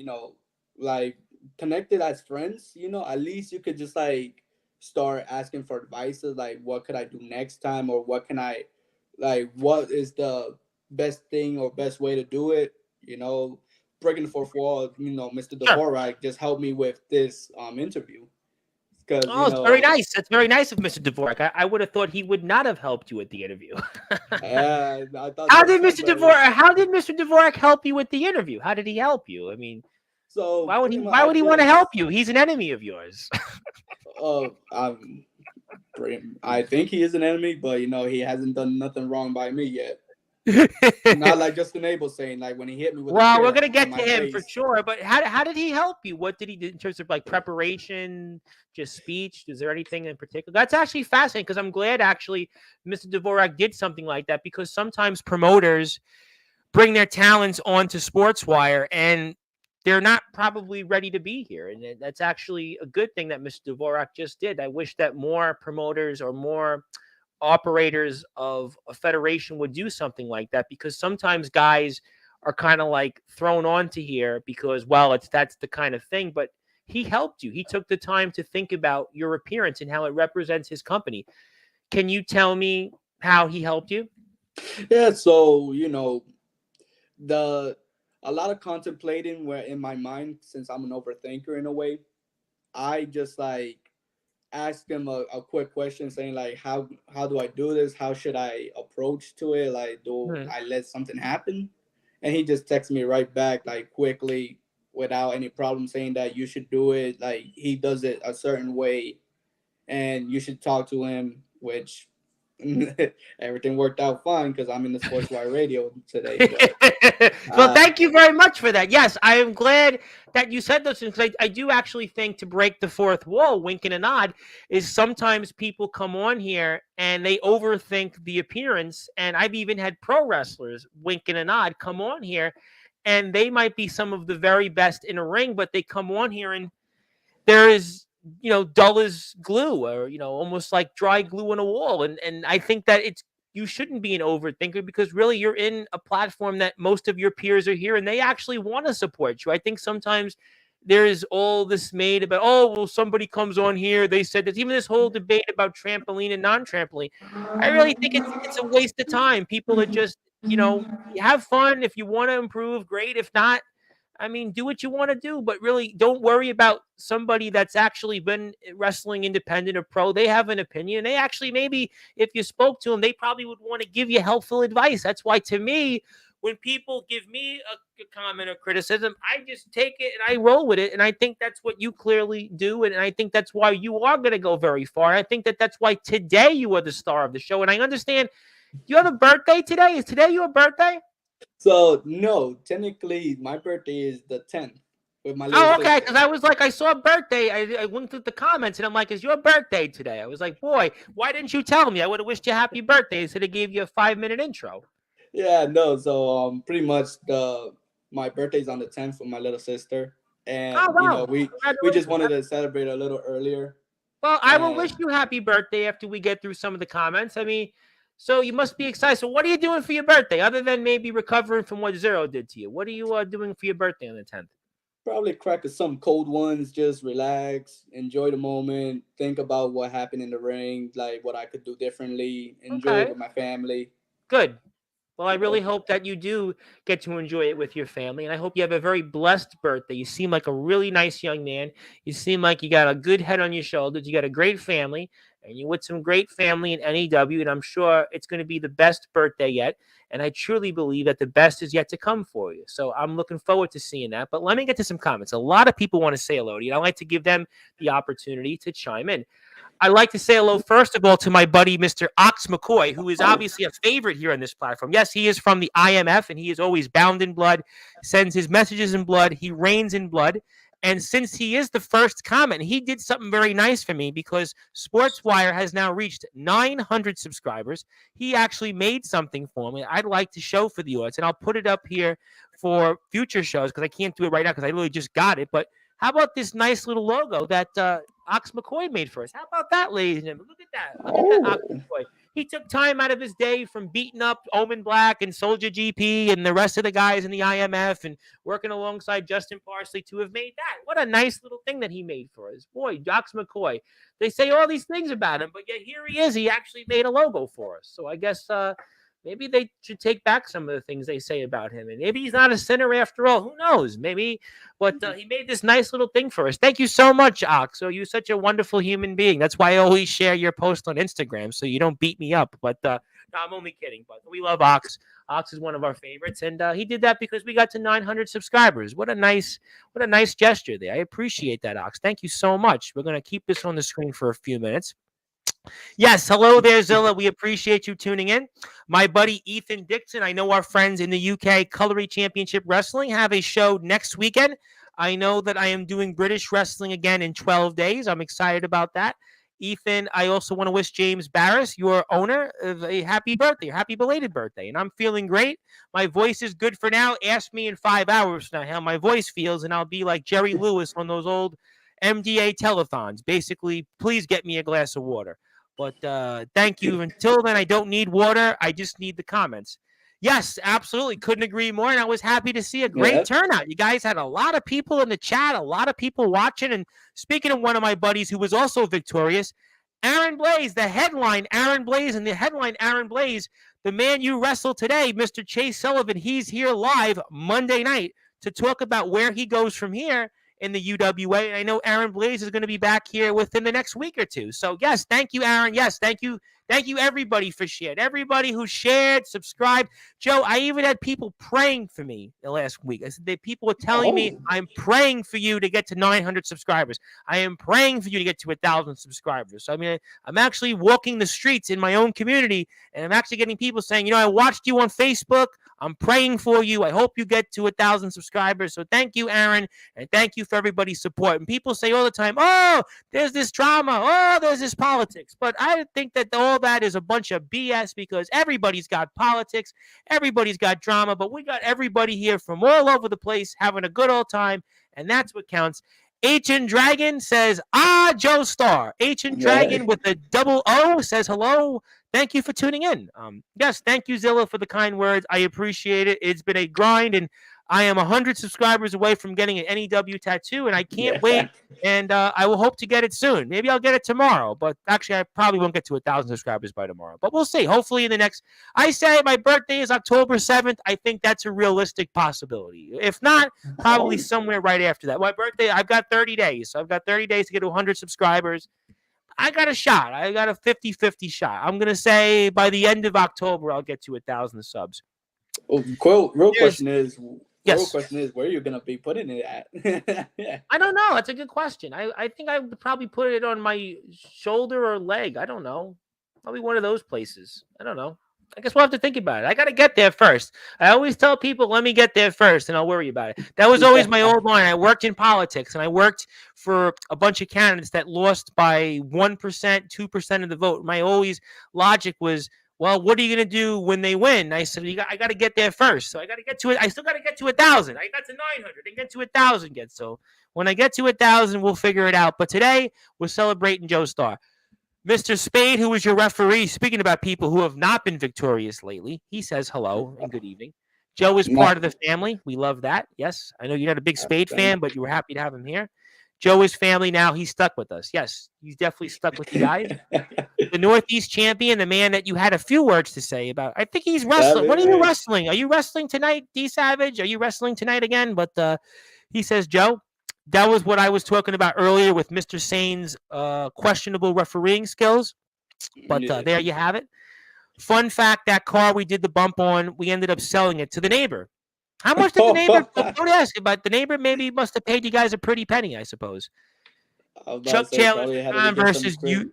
like connected as friends, at least you could just like start asking for advices, like what could I do next time, or what is the best thing or best way to do it, breaking the fourth wall, Mr. Sure. Dvorak just helped me with this interview because Oh, it's very nice. That's very nice of Mr. Dvorak. I would have thought he would not have helped you at the interview. I thought so too, but How did Mr. Dvorak help you with the interview? How did he help you? I mean, so pretty much why I would he want to just help you? He's an enemy of yours. I'm I think he is an enemy, but he hasn't done nothing wrong by me yet. Not like Justin Abel saying like when he hit me with the Well, we're chair gonna in get to my him for face. sure. But how did he help you? What did he do in terms of like preparation, just speech? Is there anything in particular? That's actually fascinating because I'm glad actually Mr. Dvorak did something like that because sometimes promoters bring their talents onto Sportswire and they're not probably ready to be here. And that's actually a good thing that Mr. Dvorak just did. I wish that more promoters or more operators of a federation would do something like that because sometimes guys are kind of like thrown onto here because well that's the kind of thing but he helped you. He took the time to think about your appearance and how it represents his company. Can you tell me how he helped you? Yeah, so the a lot of contemplating where in my mind, since I'm an overthinker in a way, I just like ask him a quick question saying like how do I do this? How should I approach to it? Like do Hmm. I let something happen? And he just texts me right back like quickly without any problem saying that you should do it. Like he does it a certain way and you should talk to him, which everything worked out fine because I'm in the Sportswire radio today. But Well, uh, thank you very much for that. Yes, I am glad that you said those things. I do actually think to break the fourth wall, wink and a nod, is sometimes people come on here and they overthink the appearance. And I've even had pro wrestlers, wink and a nod, come on here and they might be some of the very best in a ring, but they come on here and there is dull as glue or almost like dry glue on a wall and I think that it's you shouldn't be an overthinker because really you're in a platform that most of your peers are here and they actually want to support you. I think sometimes there's all this made about, oh, well, somebody comes on here, they said that even this whole debate about trampoline and non-trampoline. I really think it's a waste of time. People are just, have fun. If you want to improve, great. If not, I mean, do what you want to do, but really don't worry about somebody that's actually been wrestling independent or pro. They have an opinion. They actually, maybe if you spoke to them, they probably would want to give you helpful advice. That's why, to me, when people give me a comment or criticism, I just take it and I roll with it. And I think that's what you clearly do. And I think that's why you are going to go very far. I think that's why today you are the star of the show. And I understand you have a birthday today. Is today your birthday? So no, technically my birthday is the 10th with my little Oh, okay. sister. Because I was like, I saw a birthday. I went through the comments and I'm like, is your birthday today? I was like, boy, why didn't you tell me? I would have wished you happy birthday instead of gave you a 5-minute intro. Yeah, no. So pretty much my birthday's on the 10th with my little sister, and Oh, wow. we just Congratulations. wanted to celebrate a little earlier. Well, I will wish And you happy birthday after we get through some of the comments. I mean, so you must be excited. So what are you doing for your birthday other than maybe recovering from what Zero did to you? What are you doing for your birthday on the 10th? probably crack some cold ones, just relax, enjoy the moment, think about what happened in the ring, like what I could do differently, enjoy it Okay, with my family. good. Well, I You really know, hope that you do get to enjoy it with your family. And I hope you have a very blessed birthday. You seem like a really nice young man. You seem like you got a good head on your shoulders. You got a great family, and you're with some great family in NEW. And I'm sure it's going to be the best birthday yet. And I truly believe that the best is yet to come for you. So I'm looking forward to seeing that. But let me get to some comments. A lot of people want to say hello to you. I'd like to give them the opportunity to chime in. I'd like to say hello, first of all, to my buddy, Mr. Ox McCoy, who is obviously a favorite here on this platform. Yes, he is from the IMF, and he is always bound in blood, sends his messages in blood, he reigns in blood. And since he is the first comment, he did something very nice for me because Sportswire has now reached 900 subscribers. He actually made something for me I'd like to show for the audience, and I'll put it up here for future shows because I can't do it right now because I literally just got it. But how about this nice little logo that Ox McCoy made for us? How about that, ladies and gentlemen? Look at that. Look at that, Ox oh, McCoy. He took time out of his day from beating up Omen Black and Soldier GP and the rest of the guys in the IMF and working alongside Justin Parsley to have made that. What a nice little thing that he made for us. Boy, Ox McCoy. They say all these things about him, but yet here he is. He actually made a logo for us. So I guess maybe they should take back some of the things they say about him. And maybe he's not a sinner after all. Who knows? Maybe. But he made this nice little thing for us. Thank you so much, Ox. So you're such a wonderful human being. That's why I always share your post on Instagram so you don't beat me up. But no, I'm only kidding. But we love Ox. Ox is one of our favorites, and he did that because we got to 900 subscribers. What a nice gesture there. I appreciate that, Ox. Thank you so much. We're gonna keep this on the screen for a few minutes. Yes, hello there, Zilla. We appreciate you tuning in. My buddy Ethan Dixon, I know our friends in the UK Cutlery Championship Wrestling have a show next weekend. I know that I am doing British wrestling again in 12 days. I'm excited about that. Ethan, I also want to wish James Barris, your owner, a happy birthday, happy belated birthday. And I'm feeling great. My voice is good for now. Ask me in 5 hours from now how my voice feels, and I'll be like Jerry Lewis on those old MDA telethons. Basically, please get me a glass of water. But thank you. Until then, I don't need water. I just need the comments. Yes, absolutely. Couldn't agree more. And I was happy to see a great yeah. turnout. You guys had a lot of people in the chat, a lot of people watching. And speaking of one of my buddies who was also victorious, Aaron Blaze, the headline Aaron Blaze, and the headline Aaron Blaze, the man you wrestled today, Mr. Chase Sullivan, he's here live Monday night to talk about where he goes from here in the UWA. And I know Aaron Blaze is going to be back here within the next week or two. So, yes, thank you, Aaron. Yes, thank you. Thank you, everybody, for sharing. Everybody who shared, subscribed. Joe, I even had people praying for me the last week. I said that people were telling me, Oh, I'm praying for you to get to 900 subscribers. I am praying for you to get to 1,000 subscribers. So, I mean, I'm actually walking the streets in my own community, and I'm actually getting people saying, I watched you on Facebook. I'm praying for you. I hope you get to 1,000 subscribers. So thank you, Aaron, and thank you for everybody's support. And people say all the time, oh, there's this drama. Oh, there's this politics. But I think that all that is a bunch of BS because everybody's got politics. Everybody's got drama. But we got everybody here from all over the place having a good old time. And that's what counts. H&. Dragon says, Joestar. H&. yeah. Dragon with a double O says hello. thank you for tuning in. Yes, thank you, Zilla, for the kind words. I appreciate it. It's been a grind, and I am 100 subscribers away from getting an NEW tattoo, and I can't Yeah. wait. And I will hope to get it soon. Maybe I'll get it tomorrow, but actually, I probably won't get to 1,000 subscribers by tomorrow. But we'll see. Hopefully, in the next. I say my birthday is October 7th. I think that's a realistic possibility. If not, probably Oh, somewhere right after that. My birthday, I've got 30 days. So I've got 30 days to get to 100 subscribers. I got a shot. I got a 50-50 shot. I'm going to say by the end of October, I'll get to 1,000 subs. real There's, real yes. question is, where are you gonna be putting it at? I don't know. That's a good question. I think I would probably put it on my shoulder or leg. I don't know. Probably one of those places. I don't know. I guess we'll have to think about it. I got to get there first. I always tell people, let me get there first and I'll worry about it. That was always my old line. I worked in politics and I worked for a bunch of candidates that lost by 1%, 2% of the vote. My always logic was, well, what are you going to do when they win? And I said, I got to get there first. So I got to get to it. I still got to get to 1,000. I got to 900 and get to 1,000 yet. So when I get to 1,000, we'll figure it out. But today we're celebrating Joestar. Mr. Spade, who is your referee, speaking about people who have not been victorious lately, he says hello and good evening. Joe is part of the family. We love that. Yes, I know you're not a big Spade fan, but you were happy to have him here. Joe is family now. He's stuck with us. Yes, he's definitely stuck with you guys. The Northeast champion, the man that you had a few words to say about. I think he's wrestling. What are you wrestling? Are you wrestling tonight, D Savage? Are you wrestling tonight again? But he says, Joe, that was what I was talking about earlier with Mr. Sane's questionable refereeing skills. But there you have it. Fun fact, that car we did the bump on, we ended up selling it to the neighbor. How much did the neighbor, don't ask, but the neighbor maybe must have paid you guys a pretty penny, I suppose. Chuck Taylor's versus you.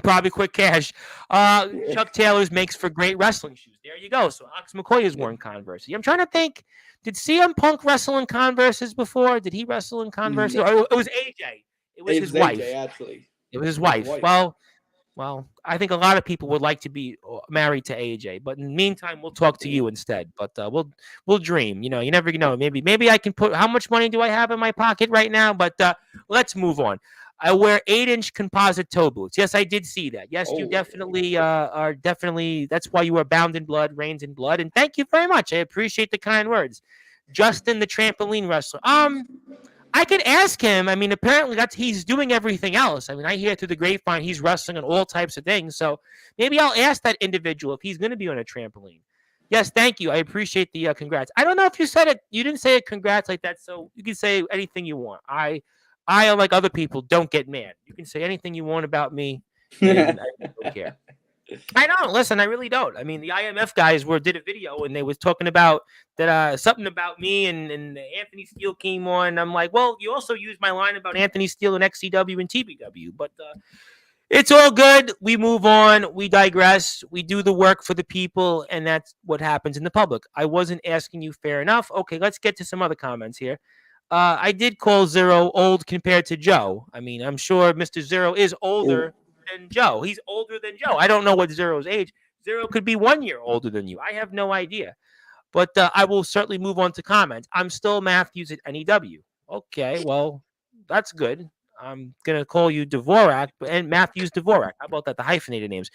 Probably quick cash. Chuck Taylor's makes for great wrestling shoes. There you go. So Ox McCoy has worn Converse. I'm trying to think. Did CM Punk wrestle in Converses before? Did he wrestle in Converses? Or it was AJ. It was his wife. Actually. It was his wife. Well, I think a lot of people would like to be married to AJ, but in the meantime, we'll talk to you instead. But we'll dream. You never know. Maybe I can put. How much money do I have in my pocket right now? But let's move on. I wear 8-inch composite toe boots. Yes, I did see that. Yes, you definitely are definitely. That's why you are bound in blood, reigns in blood. And thank you very much. I appreciate the kind words. Justin, the trampoline wrestler. I could ask him. I mean, apparently he's doing everything else. I mean, I hear through the grapevine he's wrestling on all types of things. So maybe I'll ask that individual if he's going to be on a trampoline. Yes, thank you. I appreciate the congrats. I don't know if you said it. You didn't say it congrats like that, so you can say anything you want. I, unlike other people, don't get mad. You can say anything you want about me, and I don't care. I don't. Listen, I really don't. I mean, the IMF guys did a video and they was talking about that something about me and Anthony Steele came on. And I'm like, well, you also used my line about Anthony Steele and XCW and TBW, but it's all good. We move on. We digress. We do the work for the people, and that's what happens in the public. I wasn't asking you fair enough. Okay, let's get to some other comments here. I did call Zero old compared to Joe. I mean, I'm sure Mr. Zero is older than Joe. He's older than Joe. I don't know what Zero's age. Zero could be 1 year older than you. I have no idea. But I will certainly move on to comments. I'm still Matthews at NEW. Okay, well, that's good. I'm going to call you Dvorak and Matthews Dvorak. How about that? The hyphenated names.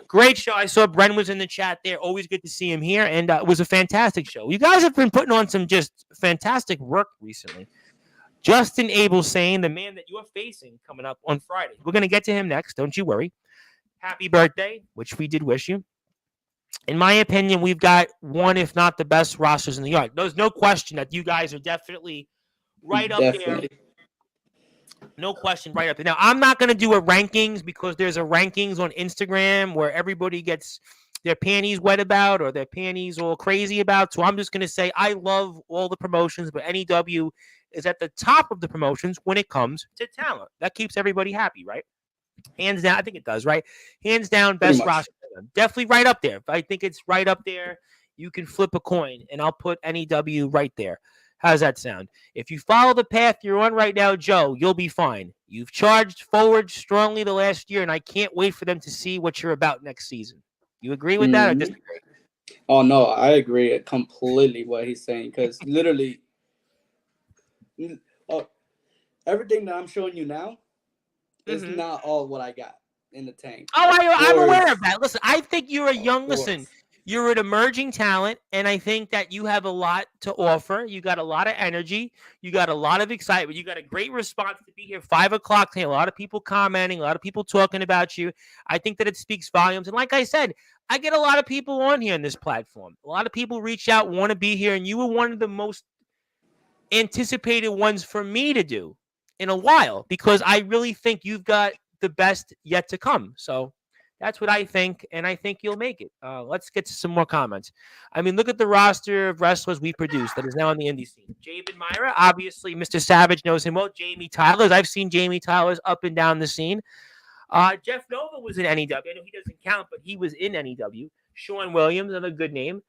Great show. I saw Bren was in the chat there. Always good to see him here. And it was a fantastic show. You guys have been putting on some just fantastic work recently. Justin Abel saying the man that you're facing coming up on Friday. We're going to get to him next. Don't you worry. Happy birthday, which we did wish you. In my opinion, we've got one, if not the best rosters in the yard. There's no question that you guys are definitely right up there. No question, right up there. Now, I'm not going to do a rankings because there's a rankings on Instagram where everybody gets their panties wet about or their panties all crazy about. So I'm just going to say I love all the promotions, but NEW is at the top of the promotions when it comes to talent. That keeps everybody happy, right? Hands down, I think it does, right? Hands down, best roster. Definitely right up there. I think it's right up there. You can flip a coin, and I'll put NEW right there. How's that sound? If you follow the path you're on right now, Joe, you'll be fine. You've charged forward strongly the last year, and I can't wait for them to see what you're about next season. You agree with that or disagree? Oh, no, I agree completely what he's saying because literally everything that I'm showing you now is not all what I got. in the tank. Oh, Of I'm aware course, of that. Listen, I think you're a of young. Listen, course. you're an emerging talent, and I think that you have a lot to offer. You got a lot of energy. You got a lot of excitement. You got a great response to be here 5 o'clock today. A lot of people commenting, a lot of people talking about you. I think that it speaks volumes. And like I said, I get a lot of people on here on this platform. A lot of people reach out, want to be here, and you were one of the most anticipated ones for me to do in a while because I really think you've got the best yet to come. So that's what I think, and I think you'll make it. Let's get to some more comments. I mean, look at the roster of wrestlers we produced that is now on the indie scene. Javen Myra, obviously, Mr. Savage knows him well. Jamie Tyler's, I've seen Jamie Tyler's up and down the scene. Jeff Nova was in NEW. I know he doesn't count, but he was in NEW. Sean Williams, another good name.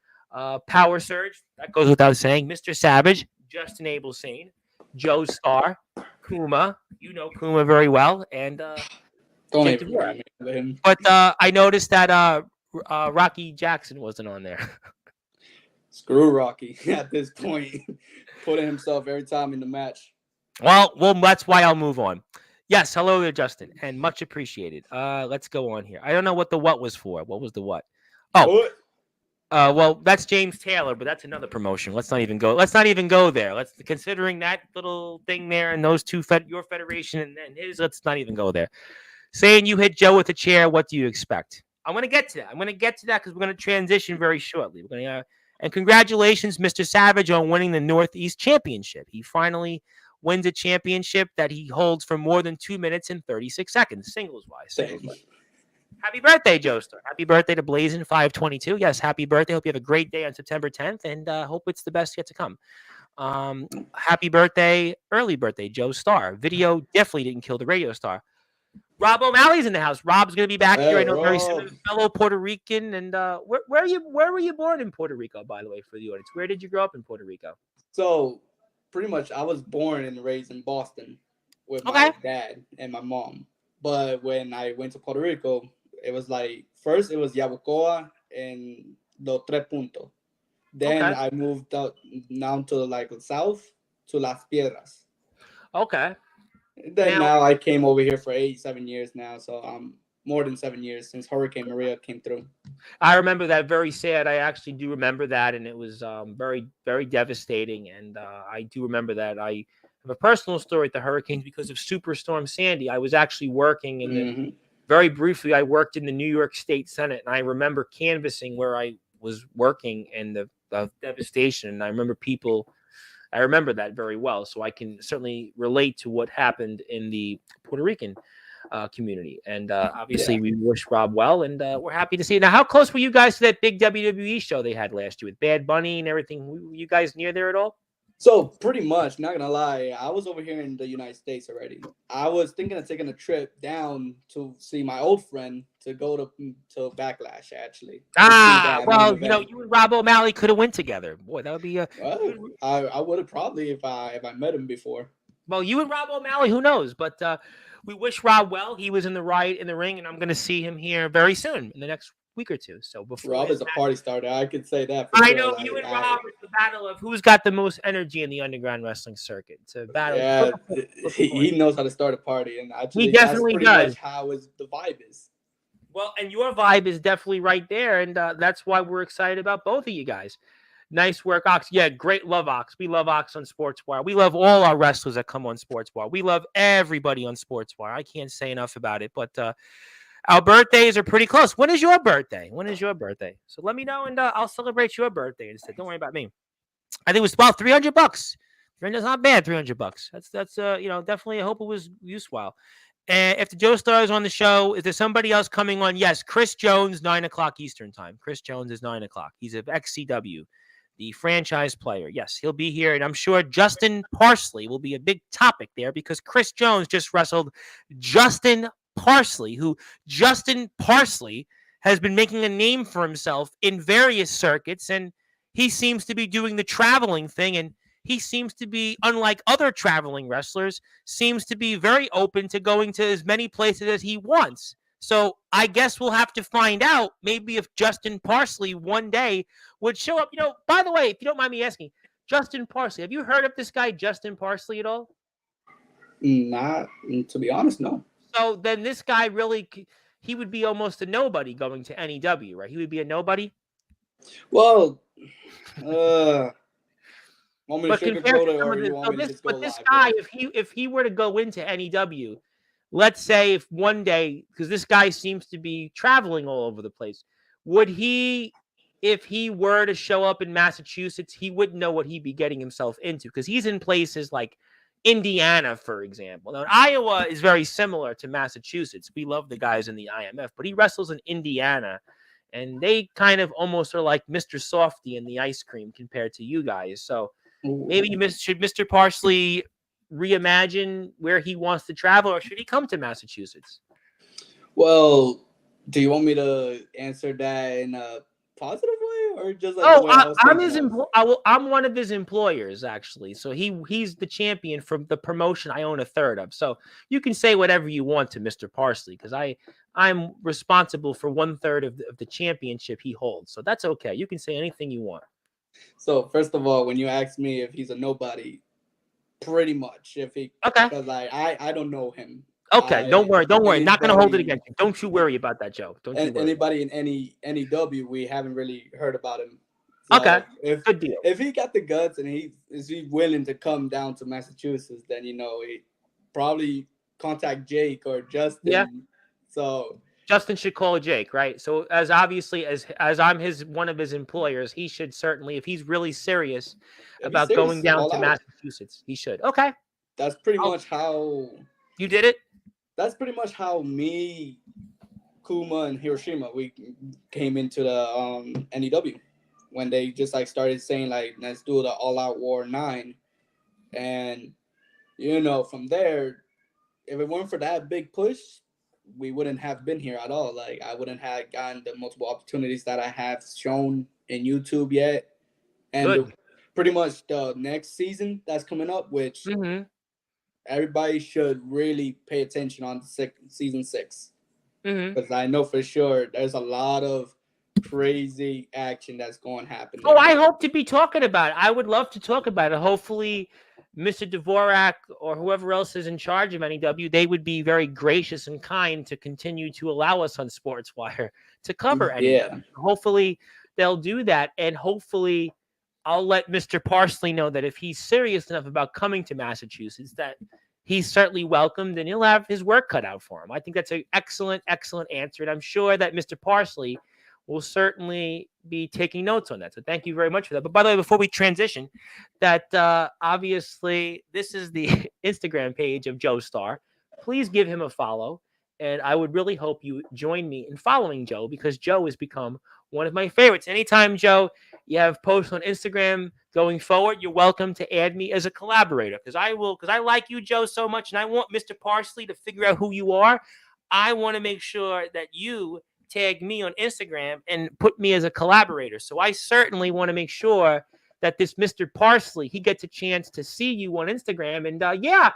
Power Surge, that goes without saying. Mr. Savage, Justin Abelsane, Joestar, Kuma. You know Kuma very well, and Don't Jake even DeVore. remember him. But I noticed that Rocky Jackson wasn't on there. Screw Rocky at this point, putting himself every time in the match. Well, that's why I'll move on. Yes, hello there, Justin, and much appreciated. Let's go on here. I don't know what the what was for. What was the what? Oh, What? well, that's James Taylor, but that's another promotion. Let's not even go. Let's not even go there. Let's considering that little thing there and those two, your federation and his. Let's not even go there. Saying you hit Joe with a chair. What do you expect? I'm going to get to that. I'm going to get to that because we're going to transition very shortly. We're going to. And congratulations, Mr. Savage, on winning the Northeast Championship. He finally wins a championship that he holds for more than 2 minutes and 36 seconds, singles-wise. Happy birthday, Joestar. Happy birthday to Blazin 522. Yes, happy birthday. Hope you have a great day on September 10th, and hope it's the best yet to come. Happy birthday, early birthday, Joestar. Video definitely didn't kill the radio star. Rob O'Malley's in the house. Rob's going to be back here. I know very soon. Fellow Puerto Rican. And where were you born in Puerto Rico, by the way, for the audience? Where did you grow up in Puerto Rico? So pretty much I was born and raised in Boston with my dad and my mom. But when I went to Puerto Rico, it was like, first it was Yabucoa and Los Tres Puntos. Then I moved out down to like the south to Las Piedras. Okay. Then now I came over here for 7 years now, so more than 7 years since Hurricane Maria came through. I remember that. Very sad. I actually do remember that, and it was very, very devastating. And I do remember that. I have a personal story with the hurricanes because of Superstorm Sandy. I was actually working, and then very briefly, I worked in the New York State Senate, and I remember canvassing where I was working and the devastation. And I remember that very well, so I can certainly relate to what happened in the Puerto Rican community. And obviously, we wish Rob well, and we're happy to see it. Now, how close were you guys to that big WWE show they had last year with Bad Bunny and everything? Were you guys near there at all? So pretty much, not gonna lie, I was over here in the United States already. I was thinking of taking a trip down to see my old friend to go to Backlash actually. Well, you know, you and Rob O'Malley could have went together. Boy, that would be I would have probably if I met him before. Well, you and Rob O'Malley, who knows? But we wish Rob well. He was in the ring, and I'm going to see him here very soon in the next week or two. So before Rob is a party starter, I could say that. I know you and Rob. It's the battle of who's got the most energy in the underground wrestling circuit. It's a battle. Yeah, he knows how to start a party, and actually, he definitely does. Much how the vibe is. Well, and your vibe is definitely right there, and that's why we're excited about both of you guys. Nice work, Ox. Yeah, great. Love Ox. We love Ox on Sportswire. We love all our wrestlers that come on Sportswire. We love everybody on Sportswire. I can't say enough about it, but our birthdays are pretty close. When is your birthday? So let me know, and I'll celebrate your birthday instead. Don't worry about me. I think it was about $300. That's not bad. $300. That's definitely. I hope it was useful. And if the Joestar is on the show, is there somebody else coming on? Yes, Chris Jones, 9 o'clock Eastern time. Chris Jones is 9 o'clock. He's of XCW, the franchise player. Yes, he'll be here, and I'm sure Justin Parsley will be a big topic there because Chris Jones just wrestled Justin Parsley, Justin Parsley has been making a name for himself in various circuits, and he seems to be doing the traveling thing, and he seems to be, unlike other traveling wrestlers, seems to be very open to going to as many places as he wants. So I guess we'll have to find out maybe if Justin Parsley one day would show up. By the way, if you don't mind me asking, Justin Parsley, have you heard of this guy, Justin Parsley, at all? Not, to be honest, no. So then this guy really, he would be almost a nobody going to NEW, right? He would be a nobody. Well, uh, want me to But compared sugarcoat to it, some or of you this, want so me to this, just go but this live with guy, it? if he were to go into NEW, let's say if one day, because this guy seems to be traveling all over the place, would he, if he were to show up in Massachusetts, he wouldn't know what he'd be getting himself into because he's in places like Indiana, for example. Now, Iowa is very similar to Massachusetts. We love the guys in the IMF, but he wrestles in Indiana, and they kind of almost are like Mr. Softy and the ice cream compared to you guys. So maybe should Mr. Parsley reimagine where he wants to travel, or should he come to Massachusetts? Well, do you want me to answer that in a positive way, or just like the Oh, way I was I'm thinking his of? I'm one of his employers actually. So he's the champion from the promotion I own a third of. So you can say whatever you want to Mr. Parsley because I'm responsible for 1/3 of the championship he holds. So that's okay. You can say anything you want. So first of all, when you ask me if he's a nobody, pretty much if he, Okay. because I don't know him. Okay. Don't I worry. Don't worry. Not gonna hold it Anybody against you. Don't you worry about that, Joe. Don't you worry. anybody in any W, we haven't really heard about him. Okay. So Good deal. if he got the guts and he willing to come down to Massachusetts, then he probably contact Jake or Yeah. Justin. So Justin should call Jake, right? So as obviously as I'm his one of his employers, he should certainly, if he's really serious if he's about going serious, down all to out. Massachusetts, he should. Okay. That's pretty I'll, much how. you did it? That's pretty much how me, Kuma, and Hiroshima we came into the NEW when they just like started saying like let's do the All Out War 9, and from there, if it weren't for that big push, we wouldn't have been here at all. Like I wouldn't have gotten the multiple opportunities that I have shown in YouTube yet, and Good. pretty much the next season that's coming up, which Mm-hmm. everybody should really pay attention on season 6, Mm-hmm. because I know for sure there's a lot of crazy action that's going to happen Oh, there. I hope to be talking about it. I would love to talk about it. Hopefully, Mr. Dvorak or whoever else is in charge of NEW, they would be very gracious and kind to continue to allow us on Sportswire to cover Yeah, NEW. Hopefully, they'll do that. And hopefully, I'll let Mr. Parsley know that if he's serious enough about coming to Massachusetts, that he's certainly welcomed and he'll have his work cut out for him. I think that's an excellent, excellent answer. And I'm sure that Mr. Parsley will certainly be taking notes on that. So thank you very much for that. But by the way, before we transition, that obviously this is the Instagram page of Joestar. Please give him a follow. And I would really hope you join me in following Joe because Joe has become one of my favorites. Anytime, Joe, you have posts on Instagram going forward, you're welcome to add me as a collaborator because I like you, Joe, so much. And I want Mr. Parsley to figure out who you are. I want to make sure that you tag me on Instagram and put me as a collaborator. So I certainly want to make sure that this Mr. Parsley, he gets a chance to see you on Instagram. And yeah,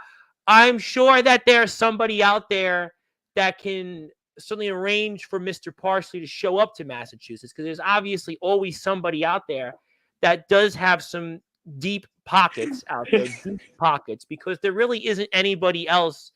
I'm sure that there's somebody out there that can certainly arrange for Mr. Parsley to show up to Massachusetts because there's obviously always somebody out there that does have some deep pockets out there, deep pockets, because there really isn't anybody else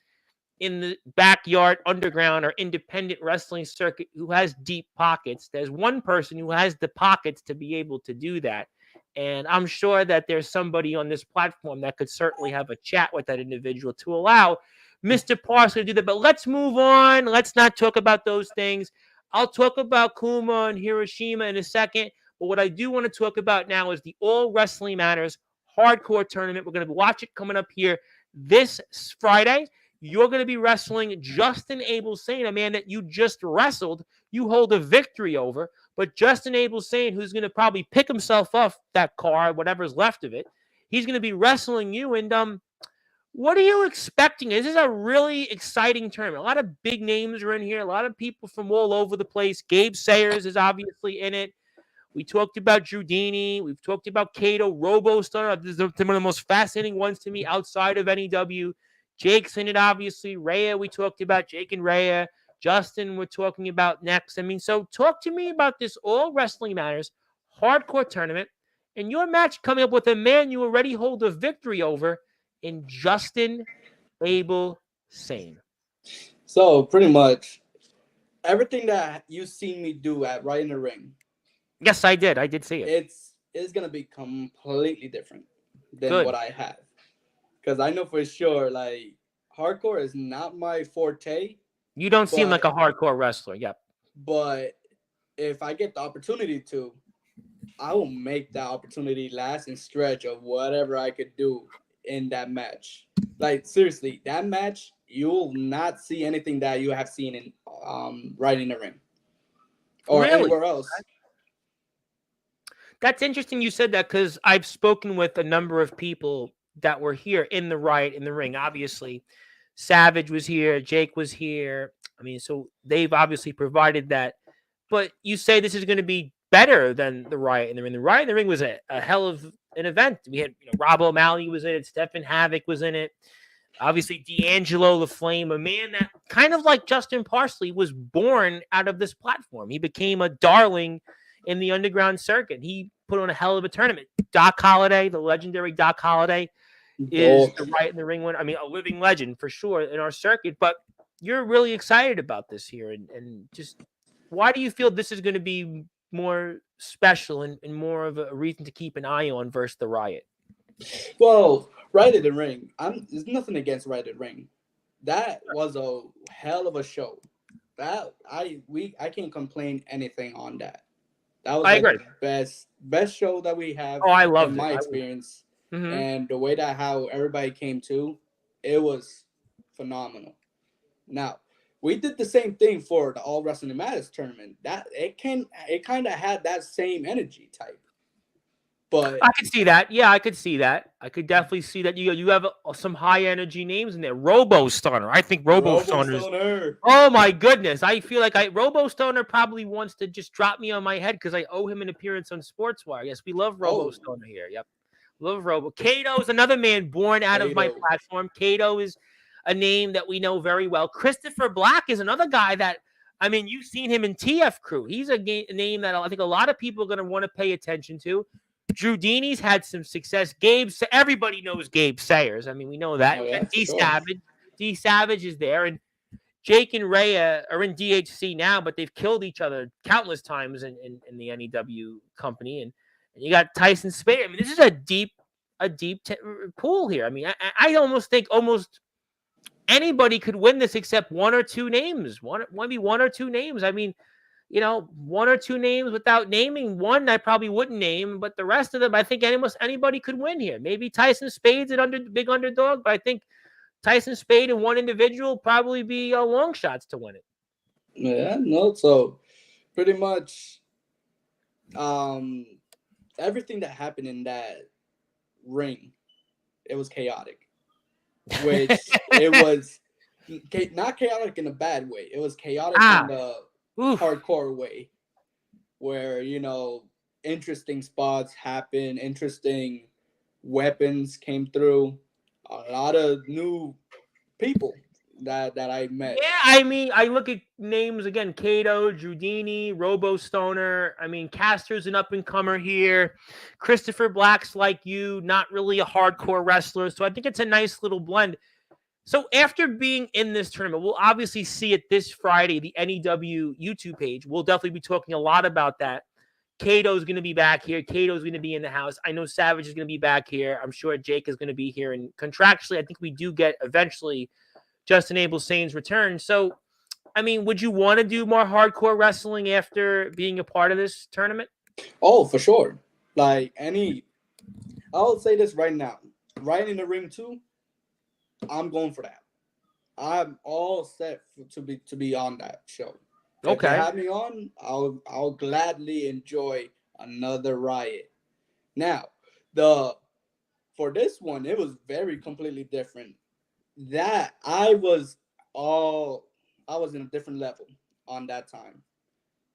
in the backyard, underground, or independent wrestling circuit who has deep pockets. There's one person who has the pockets to be able to do that. And I'm sure that there's somebody on this platform that could certainly have a chat with that individual to allow Mr. Parsley to do that. But let's move on. Let's not talk about those things. I'll talk about Kuma and Hiroshima in a second. But what I do want to talk about now is the All Wrestling Matters Hardcore Tournament. We're going to watch it coming up here this Friday. You're going to be wrestling Justin Abel Sane, a man that you just wrestled. You hold a victory over. But Justin Abel Sane, who's going to probably pick himself off that car, whatever's left of it, he's going to be wrestling you. And what are you expecting? This is a really exciting tournament. A lot of big names are in here. A lot of people from all over the place. Gabe Sayers is obviously in it. We talked about Giudini. We've talked about Cato, Robostar. This is one of the most fascinating ones to me outside of NEW. Jake's in it, obviously. Rhea, we talked about Jake and Rhea. Justin, we're talking about next. I mean, so talk to me about this All Wrestling Matters hardcore tournament and your match coming up with a man you already hold a victory over in Justin Abel Sane. so pretty much everything that you've seen me do at Right in the Ring, Yes, I did. I did see it. it's gonna be completely different than Good. what I have. Because I know for sure, like hardcore is not my forte, You don't seem like but a hardcore wrestler. Yep. but if I get the opportunity to, I will make that opportunity last and stretch of whatever I could do in that match. Like seriously, that match you'll not see anything that you have seen in Right in the Ring or Really? anywhere else. That's interesting you said that because I've spoken with a number of people that were here in the riot in the ring. Obviously, Savage was here, Jake was here. I mean, so they've obviously provided that. But you say this is going to be better than the riot in the ring. The riot in the ring was a hell of an event. We had Rob O'Malley was in it, Stephen Havoc was in it. Obviously, D'Angelo the Flame, a man that kind of like Justin Parsley was born out of this platform. He became a darling in the underground circuit. He put on a hell of a tournament. Doc Holliday, the legendary Doc Holliday, is Oh, the Riot in the Ring winner. I mean, a living legend for sure in our circuit. But you're really excited about this here, and just why do you feel this is going to be more special and more of a reason to keep an eye on versus the Riot? well, Right in the Ring. There's nothing against Right in the Ring. That was a hell of a show. That I can't complain anything on that. That was I like agree. the best show that we have Oh, I in loved it. my I experience, mm-hmm. and the way that how everybody came to, it was phenomenal. Now we did the same thing for the All Wrestling Matters tournament. That it kind of had that same energy type, but I could see that. Yeah, I could see that. I could definitely see that. You have some high energy names in there. Robo Stunner. I think Robo Robo Stunner's. Stoner. Oh my goodness! I feel like Robo Stoner probably wants to just drop me on my head because I owe him an appearance on Sportswire. Yes, we love Robo Oh, Stoner here. Yep, love Robo. Kato is another man born out of my Kato. platform. Kato is a name that we know very well. Christopher Black is another guy that. I mean, you've seen him in TF Crew. He's a name that I think a lot of people are going to want to pay attention to. Drew Dini's had some success. Everybody knows Gabe Sayers. I mean, we know that. Oh We got yeah, for D sure. Savage. D Savage is there, and Jake and Rhea are in DHC now, but they've killed each other countless times in the NEW company. And you got Tyson Spade. I mean, this is a deep pool here. I mean, I almost think almost anybody could win this except one or two names. Maybe one or two names. I mean, one or two names without naming one, I probably wouldn't name, but the rest of them, I think almost anybody could win here. Maybe Tyson Spade's an big underdog, but I think Tyson Spade and one individual probably be long shots to win it. Yeah, no. So pretty much, um, everything that happened in that ring, it was chaotic. Which it was not chaotic in a bad way. It was chaotic in ah, the oof. hardcore way, where interesting spots happen, interesting weapons came through, a lot of new people that I met. Yeah, I mean, I look at names again: Kato, Drudini, Robo Stoner. I mean, Castor's an up and comer here. Christopher Black's like you, not really a hardcore wrestler, so I think it's a nice little blend. So after being in this tournament, we'll obviously see it this Friday, the NEW YouTube page. We'll definitely be talking a lot about that. Kato's going to be back here. Kato's going to be in the house. I know Savage is going to be back here. I'm sure Jake is going to be here. And contractually, I think we do get eventually Justin Abel Sane's return. So, I mean, would you want to do more hardcore wrestling after being a part of this tournament? Oh, for sure. Like I'll say this right now. Right in the ring too. I'm going for that. I'm all set to be on that show. If they Okay. have me on, I'll gladly enjoy another riot. Now, the for this one, it was very completely different. That I was in a different level on that time.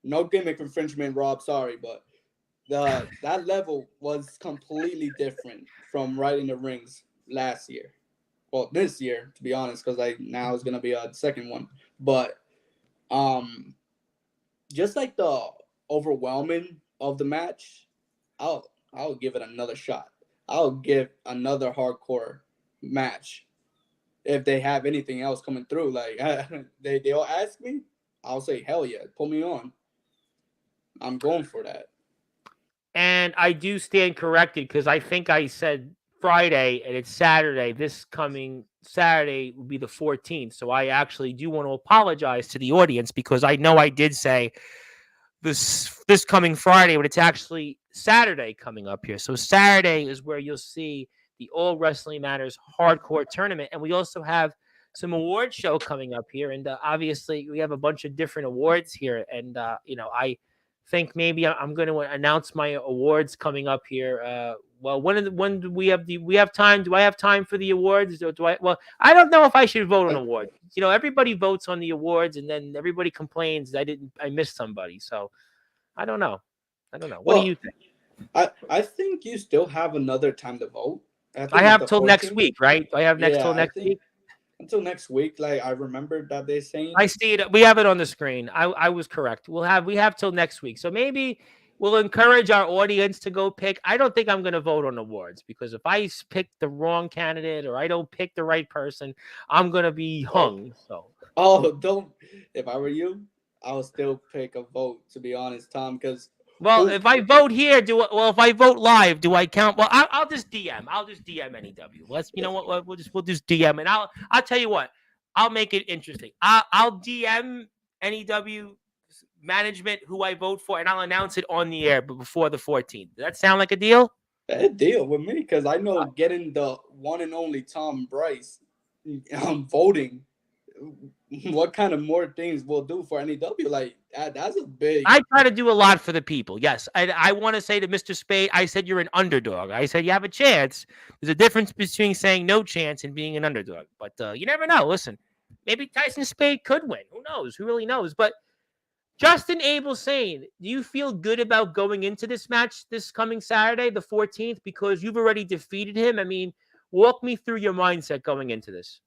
No gimmick infringement, Rob. Sorry, but that level was completely different from Right in the Rings last year. Well, this year, to be honest, because now it's gonna be a second one. But um, just like the overwhelming of the match, I'll give it another shot. I'll give another hardcore match if they have anything else coming through. Like they'll ask me, I'll say hell yeah, put me on. I'm going for that. And I do stand corrected because I think I said Friday and it's Saturday. This coming Saturday will be the 14th. So I actually do want to apologize to the audience because I know I did say this coming Friday, but it's actually Saturday coming up here. So Saturday is where you'll see the All Wrestling Matters Hardcore Tournament, and we also have some award show coming up here, and obviously we have a bunch of different awards here, and I think maybe I'm going to announce my awards coming up here. Well, when do we have time? Do I have time for the awards? Or do I? Well, I don't know if I should vote on awards. Everybody votes on the awards, and then everybody complains I missed somebody. So I don't know. What do you think? I think you still have another time to vote. I have till next week, right? I have till next week. Until next week, like I remember that they're saying. I see it. We have it on the screen. I was correct. We have till next week. So maybe we'll encourage our audience to go pick. I don't think I'm going to vote on awards because if I pick the wrong candidate or I don't pick the right person, I'm going to be hung. Don't. If I were you, I would still pick a vote. To be honest, Tom, because. Well, if I vote here, if I vote live, do I count? Well, I'll just DM. I'll just DM NEW. We'll just DM, and I'll tell you what. I'll make it interesting. I'll DM NEW management who I vote for, and I'll announce it on the air, but before the 14th. Does that sound like a deal? A deal with me, because I know getting the one and only Tom Bryce voting. What kind of more things we'll do for NEW? Like that's a big. I try to do a lot for the people. Yes, I want to say to Mr. Spade, I said you're an underdog. I said you have a chance. There's a difference between saying no chance and being an underdog. But you never know. Listen, maybe Tyson Spade could win. Who knows? Who really knows? But Justin Abel saying, do you feel good about going into this match this coming Saturday, the 14th, because you've already defeated him? I mean, walk me through your mindset going into this.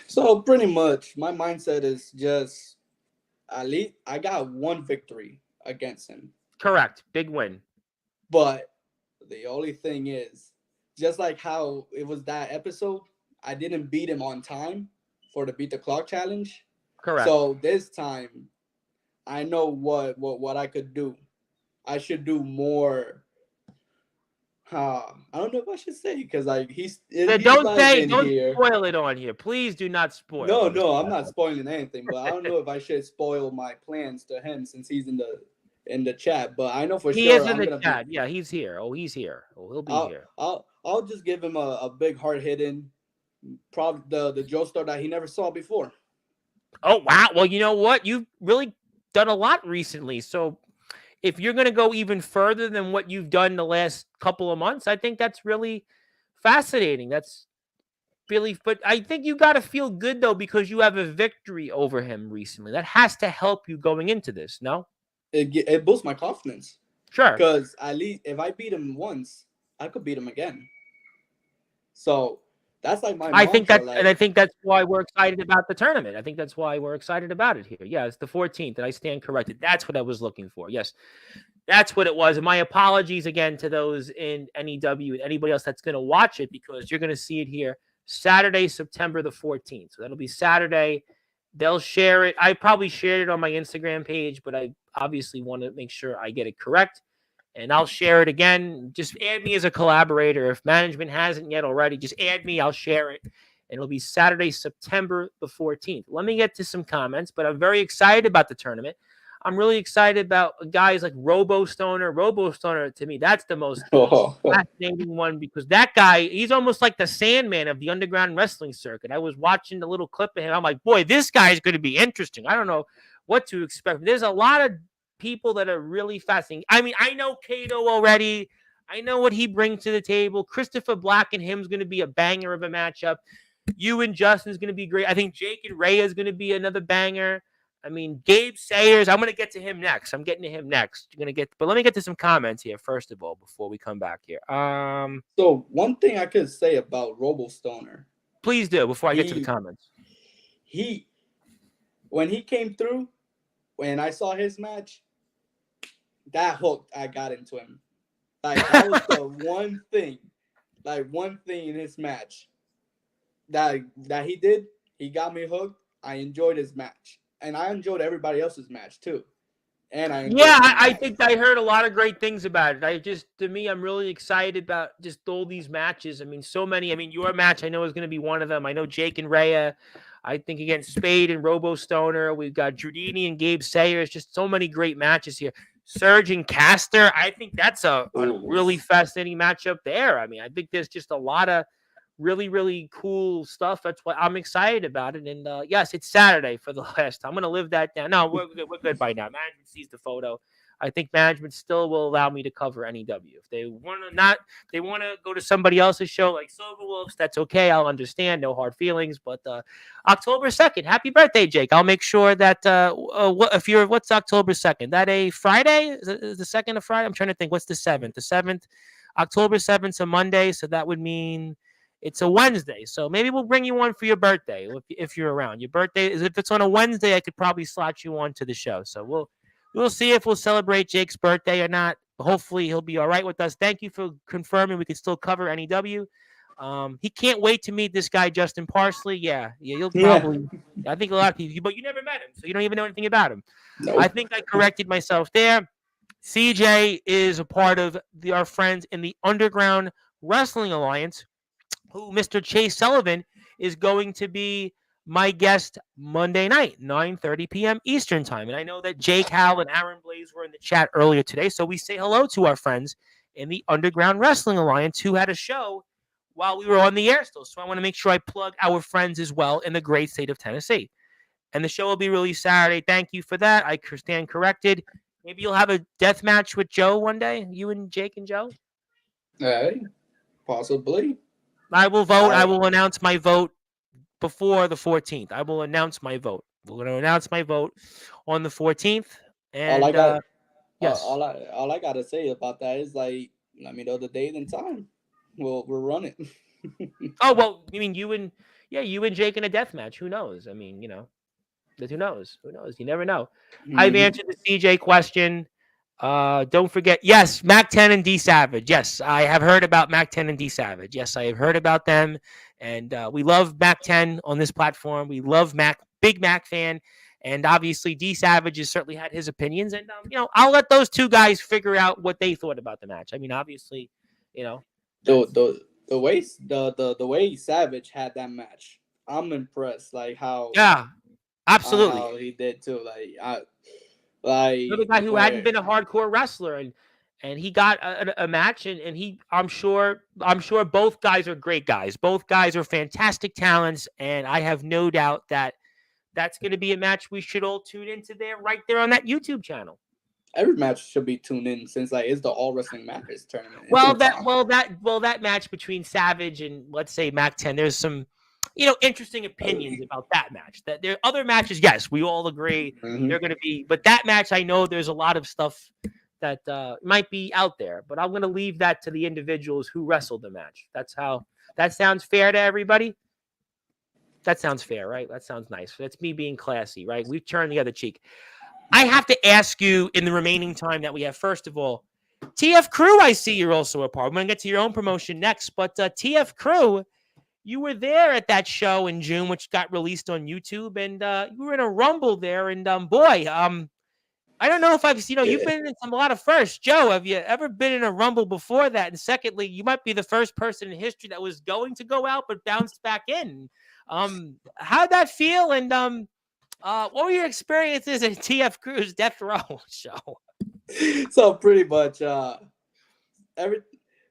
So pretty much my mindset is just at least I got one victory against him. Correct. Big win. But the only thing is, just like how it was that episode, I didn't beat him on time for the Beat the Clock challenge. Correct. So this time I know what I could do. I should do more. I don't know if I should say because don't spoil it on here. Please do not spoil. No, I'm not spoiling anything. But I don't know if I should spoil my plans to him since he's in the chat. But I know for he sure is in the chat. Yeah, he's here. He's here. He'll be here. I'll just give him a big hard hitting, probably the Joestar that he never saw before. Oh wow! Well, you know what? You've really done a lot recently, so. If you're going to go even further than what you've done the last couple of months, I think that's really fascinating. That's really, but I think you got to feel good though, because you have a victory over him recently. That has to help you going into this. No, it boosts my confidence. Sure. Because at least if I beat him once, I could beat him again. So that's like my. I think that's why we're excited about the tournament. I think that's why we're excited about it here. Yeah, it's the 14th, and I stand corrected. That's what I was looking for. Yes, that's what it was. And my apologies again to those in NEW and anybody else that's going to watch it, because you're going to see it here Saturday, September the 14th. So that'll be Saturday. They'll share it. I probably shared it on my Instagram page, but I obviously want to make sure I get it correct. And I'll share it again. Just add me as a collaborator. If management hasn't yet already, just add me. I'll share it. And it'll be Saturday, September the 14th. Let me get to some comments, but I'm very excited about the tournament. I'm really excited about guys like Robo Stoner. Robo Stoner, to me, that's the most fascinating one, because that guy, he's almost like the Sandman of the underground wrestling circuit. I was watching the little clip of him. I'm like, boy, this guy is going to be interesting. I don't know what to expect. There's a lot of people that are really fascinating. I mean, I know Kato already. I know what he brings to the table. Christopher Black and him is going to be a banger of a matchup. You and Justin is going to be great. I think Jake and Ray is going to be another banger. I mean, Gabe Sayers, I'm going to get to him next. I'm getting to him next. But let me get to some comments here, first of all, before we come back here. So one thing I could say about Robo Stoner. Please do, before I get to the comments. When he came through, when I saw his match, that hook I got into him. Like, that was the one thing in his match that he did. He got me hooked. I enjoyed his match. and I enjoyed everybody else's match too, and I Yeah, enjoyed my I match. think I heard a lot of great things about it. To me, I'm really excited about just all these matches. I mean, so many. I mean, your match I know is going to be one of them. I know Jake and Rhea. I think against Spade and Robo Stoner. We've got Giordini and Gabe Sayers. Just so many great matches here. Surge and Caster. I think that's a Ooh. really fascinating matchup there. I mean, I think there's just a lot of really, really cool stuff. That's why I'm excited about it. And yes, it's Saturday for the last time. I'm going to live that down. No, we're good. We're good by now. Management sees the photo. I think management still will allow me to cover NEW. If they want to not, they want to go to somebody else's show like Silver Wolves. That's okay. I'll understand. No hard feelings. But October 2nd, happy birthday, Jake. I'll make sure that what's October 2nd? That a Friday? Is the second of Friday? I'm trying to think. What's the 7th? The 7th, October 7th, a Monday. So that would mean it's a Wednesday, so maybe we'll bring you on for your birthday if you're around. Your birthday is if it's on a Wednesday, I could probably slot you on to the show. So we'll see if we'll celebrate Jake's birthday or not. Hopefully he'll be all right with us. Thank you for confirming we can still cover NEW. He can't wait to meet this guy Justin Parsley. Yeah, you'll Yeah. probably. I think a lot of people, but you never met him, so you don't even know anything about him. I Nope. think I corrected myself there. CJ is a part of our friends in the Underground Wrestling Alliance, who Mr. Chase Sullivan is going to be my guest Monday night, 9:30 p.m. Eastern time. And I know that Jake Hal and Aaron Blaze were in the chat earlier today, so we say hello to our friends in the Underground Wrestling Alliance who had a show while we were on the air still. So I want to make sure I plug our friends as well in the great state of Tennessee. And the show will be released Saturday. Thank you for that. I stand corrected. Maybe you'll have a death match with Joe one day, you and Jake and Joe. Hey, possibly. I will vote. I I will announce my vote before the 14th. I will announce my vote. We're going to announce my vote on the 14th. all I And got yes. all I gotta say about that is like let me know the date and time. We'll run it. Oh, well, you mean you and Jake in a death match. Who knows? I mean, who knows? Who knows? You never know. I've Hmm. answered the CJ question. Don't forget. Yes, Mac 10 and D Savage. Yes, I have heard about Mac 10 and D Savage. Yes, I have heard about them, and we love Mac 10 on this platform. We love Mac, big Mac fan, and obviously D Savage has certainly had his opinions, and I'll let those two guys figure out what they thought about the match. I mean, obviously, you know, The that's the way Savage had that match, I'm impressed. Like yeah, absolutely. how he did too. Another Like guy who hadn't where been a hardcore wrestler, and he got a match, and he I'm sure both guys are great guys. Both guys are fantastic talents, and I have no doubt that that's going to be a match we should all tune into there right there on that YouTube channel. every match should be tuned in since like it's the All Wrestling Matters tournament. It's Well, in that town. well that well that match between Savage and let's say Mac 10, there's some interesting opinions about that match. That there are other matches, yes, we all agree Hmm. they're going to be, but that match I know there's a lot of stuff that might be out there, but I'm going to leave that to the individuals who wrestled the match. That's how that sounds fair to everybody. That sounds fair, right? That sounds nice. That's me being classy, right? We've turned the other cheek. I have to ask you in the remaining time that we have, first of all, TF Crew, I see you're also a part. I'm going to get to your own promotion next, but TF Crew, you were there at that show in June, which got released on YouTube, and you were in a Rumble there. And boy, I don't know if I've seen, you've Yeah. been in a lot of firsts. Joe, have you ever been in a Rumble before that? And secondly, you might be the first person in history that was going to go out but bounced back in. How'd that feel? And what were your experiences at TF Crew's Death Row show? So every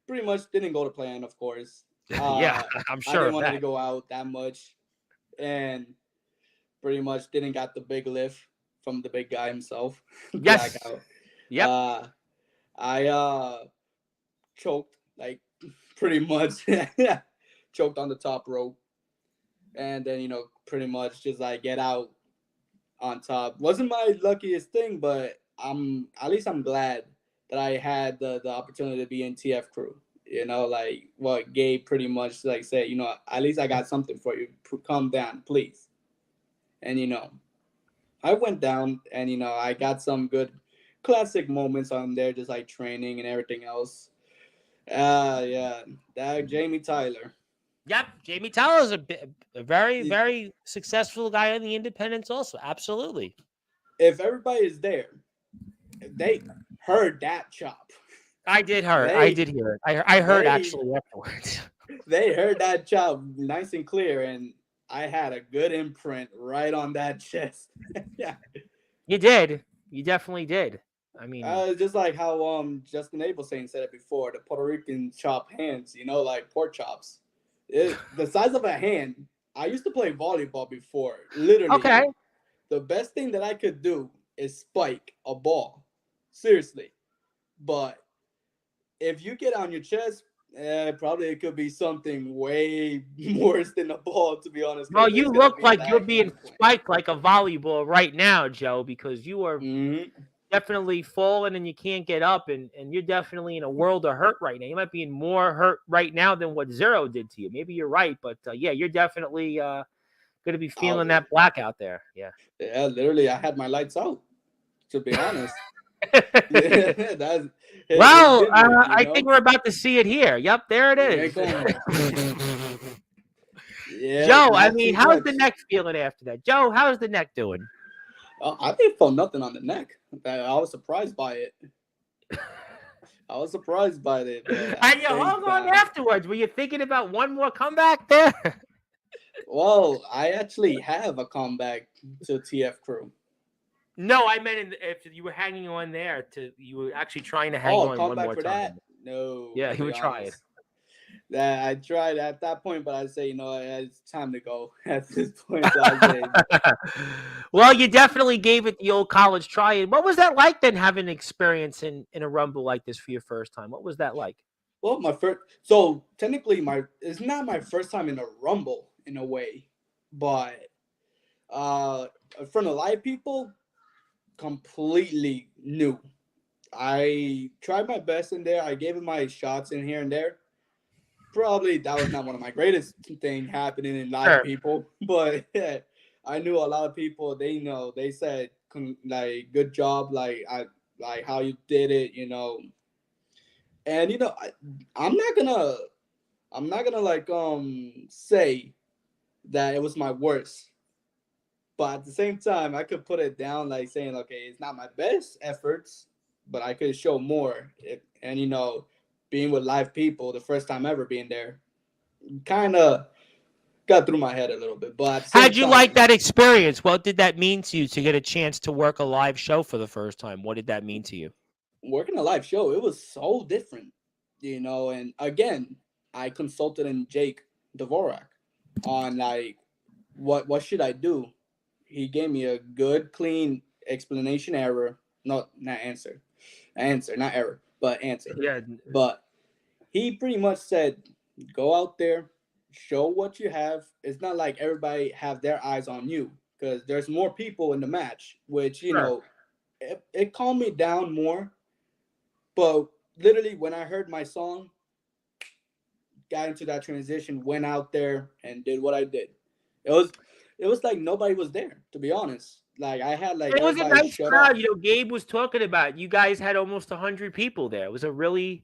pretty much didn't go to plan, of course. Yeah, I'm I sure didn't of want to that. go out that much, and pretty much didn't got the big lift from the big guy himself, Yes. Blackout. Yep. Uh, I choked like pretty much choked on the top rope, and then pretty much just like get out on top. Wasn't my luckiest thing, but I'm glad that I had the opportunity to be in TF Crew. Like what Gabe pretty much like said. At least I got something for you. Come down, please. And I went down, and I got some good classic moments on there, just like training and everything else. Yeah, that Jamie Tyler. Yep, Jamie Taller's a very, very successful guy on the independents also. Absolutely. If everybody is there, they heard that chop. I did hear. I They did hear it. I heard they actually afterwards. they heard that chop nice and clear, and I had a good imprint right on that chest. Yeah, You did. You definitely did. I mean, just like how Justin Abelstein said it before, the Puerto Rican chop hands, like pork chops. The size of a hand. I used to play volleyball before. Literally, okay. the best thing that I could do is spike a ball. Seriously. But if you get on your chest, probably it could be something way worse than a ball, to be honest, Well, because you it's going to look be a like you're bad being game plan. spiked like a volleyball right now, Joe, because you are Mm-hmm. definitely falling and you can't get up, and you're definitely in a world of hurt right now. You might be in more hurt right now than what Zero did to you. Maybe you're right, but yeah, you're definitely going to be feeling Oh, that black out there. Yeah. yeah, literally, I had my lights out, to be honest. Yeah, that's it Well, did work, I think we're about to see it here. Yep, there it Yeah, is. come on. Yeah, Joe, I not mean, too how's the much. neck feeling after that? Joe, how's the neck doing? I didn't feel nothing on the neck. I was surprised by it. I was surprised by it, but at And the you same hung on time, afterwards. Were you thinking about one more comeback there? well, I actually have a comeback to TF Crew. No, I meant if you were hanging on there you were actually trying to hang Oh, on one comeback more for time. that? No, Yeah, to you be were trying. honest. That I tried at that point, but I say, it's time to go at this point. So I say, Well, you definitely gave it the old college try. And what was that like then having experience in a rumble like this for your first time? What was that like? well, my first. So technically, it's not my first time in a rumble in a way, but uh, in front of live people, completely new. I tried my best in there. I gave it my shots in here and there. Probably that was not one of my greatest thing happening in live Sure. people, but yeah, I knew a lot of people. They said like good job, like how you did it, and I'm not gonna like say that it was my worst, but at the same time I could put it down like saying okay, it's not my best efforts, but I could show more, and being with live people the first time ever being there kind of got through my head a little bit. But at the same How'd you like time, that experience? What did that mean to you to get a chance to work a live show for the first time? What did that mean to you? working a live show, it was so different, And again, I consulted in Jake Dvorak on like what should I do. He gave me a good, clean explanation error. No, not answer, not error, but answer. Yeah. But he pretty much said, go out there, show what you have. It's not like everybody have their eyes on you because there's more people in the match, which Sure. it calmed me down more. But literally, when I heard my song, got into that transition, went out there and did what I did. It was it was like nobody was there, to be honest. Like I had like It was a everybody nice shut crowd. off. You know, Gabe was talking about it. You guys had almost 100 people there. It was a really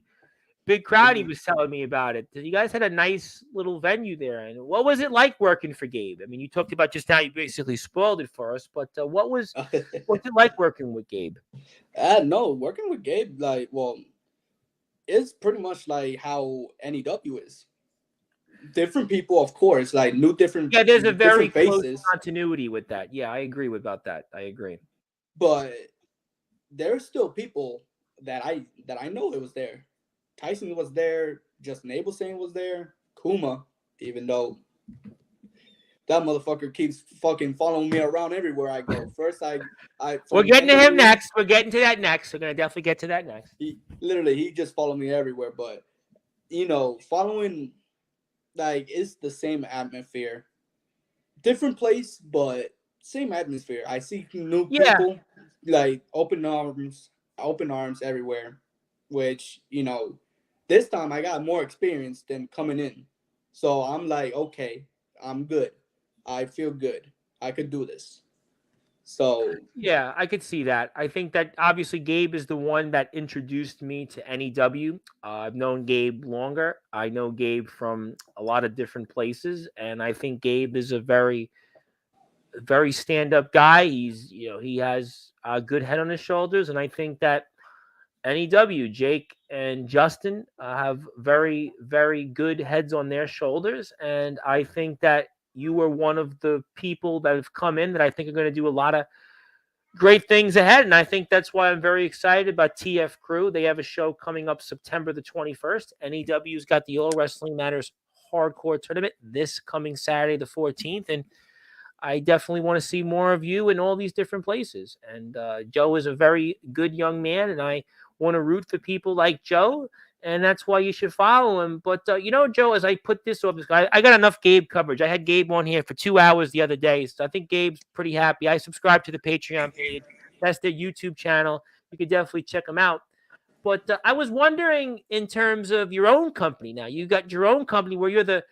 big crowd. He was telling me about it. You guys had a nice little venue there. And what was it like working for Gabe? I mean, you talked about just now, you basically spoiled it for us, but what's it like working with Gabe? No, working with Gabe, like, well, it's pretty much like how NEW is. Different people, of course, like new Yeah, there's a very different close faces, continuity with that. Yeah, I agree about that. I agree. but there's still people that I know it was there. Tyson was there, Justin Abelstein was there, Kuma, even though that motherfucker keeps fucking following me around everywhere I go. First, I We're from getting to entering the him ring, next. We're getting to that next. We're gonna definitely get to that next. he just followed me everywhere. But following like it's the same atmosphere, different place, but same atmosphere. I see new Yeah, people, like open arms everywhere. Which this time I got more experience than coming in, so I'm like, okay, I'm good. I feel good. I could do this. So Yeah, I could see that. I think that obviously Gabe is the one that introduced me to NEW. I've known Gabe longer. I know Gabe from a lot of different places, and I think Gabe is a very stand up guy. He has a good head on his shoulders, and I think that NEW, Jake and Justin have very, very good heads on their shoulders. And I think that you were one of the people that have come in that I think are going to do a lot of great things ahead. And I think that's why I'm very excited about TF Crew. They have a show coming up September the 21st. NEW's got the All Wrestling Matters Hardcore Tournament this coming Saturday, the 14th. And I definitely want to see more of you in all these different places. And Joe is a very good young man, and I want to root for people like Joe, and that's why you should follow him. But Joe, as I put this off, I got enough Gabe coverage. I had Gabe on here for 2 hours the other day, so I think Gabe's pretty happy. I subscribe to the Patreon page. That's their YouTube channel. You could definitely check them out. But I was wondering, in terms of your own company, now you got your own company where you're the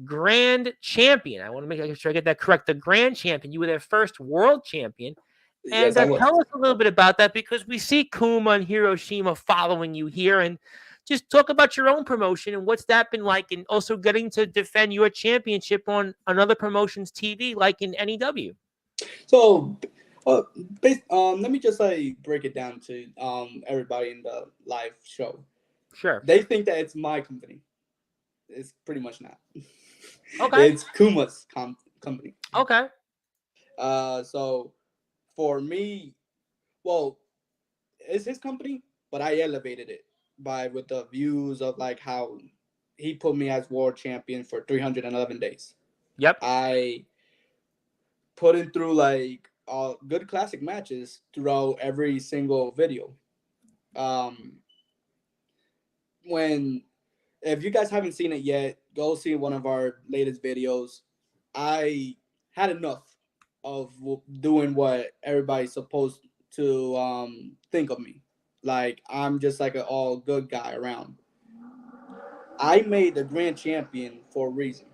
grand champion. I want to make sure I get that correct. The grand champion. You were their first world champion. And yes, I was. tell us a little bit about that, because we see Kuma and Hiroshima following you here. And just talk about your own promotion and what's that been like, and also getting to defend your championship on another promotion's TV, like in NEW. So, uh, let me just like break it down to everybody in the live show. Sure. They think that it's my company. It's pretty much not. Okay. It's Kuma's company. Okay. So for me, well, it's his company, but I elevated it with the views of like how he put me as world champion for 311 days. Yep. I put him through like good classic matches throughout every single video. Um, when if you guys haven't seen it yet, go see one of our latest videos. I had enough of doing what everybody's supposed to think of me. Like I'm just like an all good guy around. I made the grand champion for a reason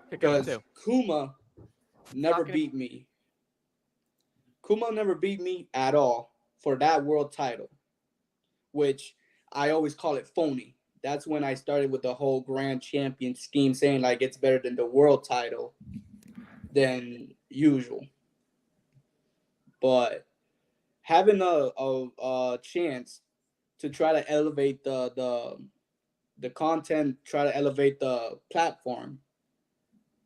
because Kuma never beat me. Kuma never beat me at all for that world title, which I always call it phony. That's when I started with the whole grand champion scheme, saying like it's better than the world title than usual. But having a chance to try to elevate the content, try to elevate the platform,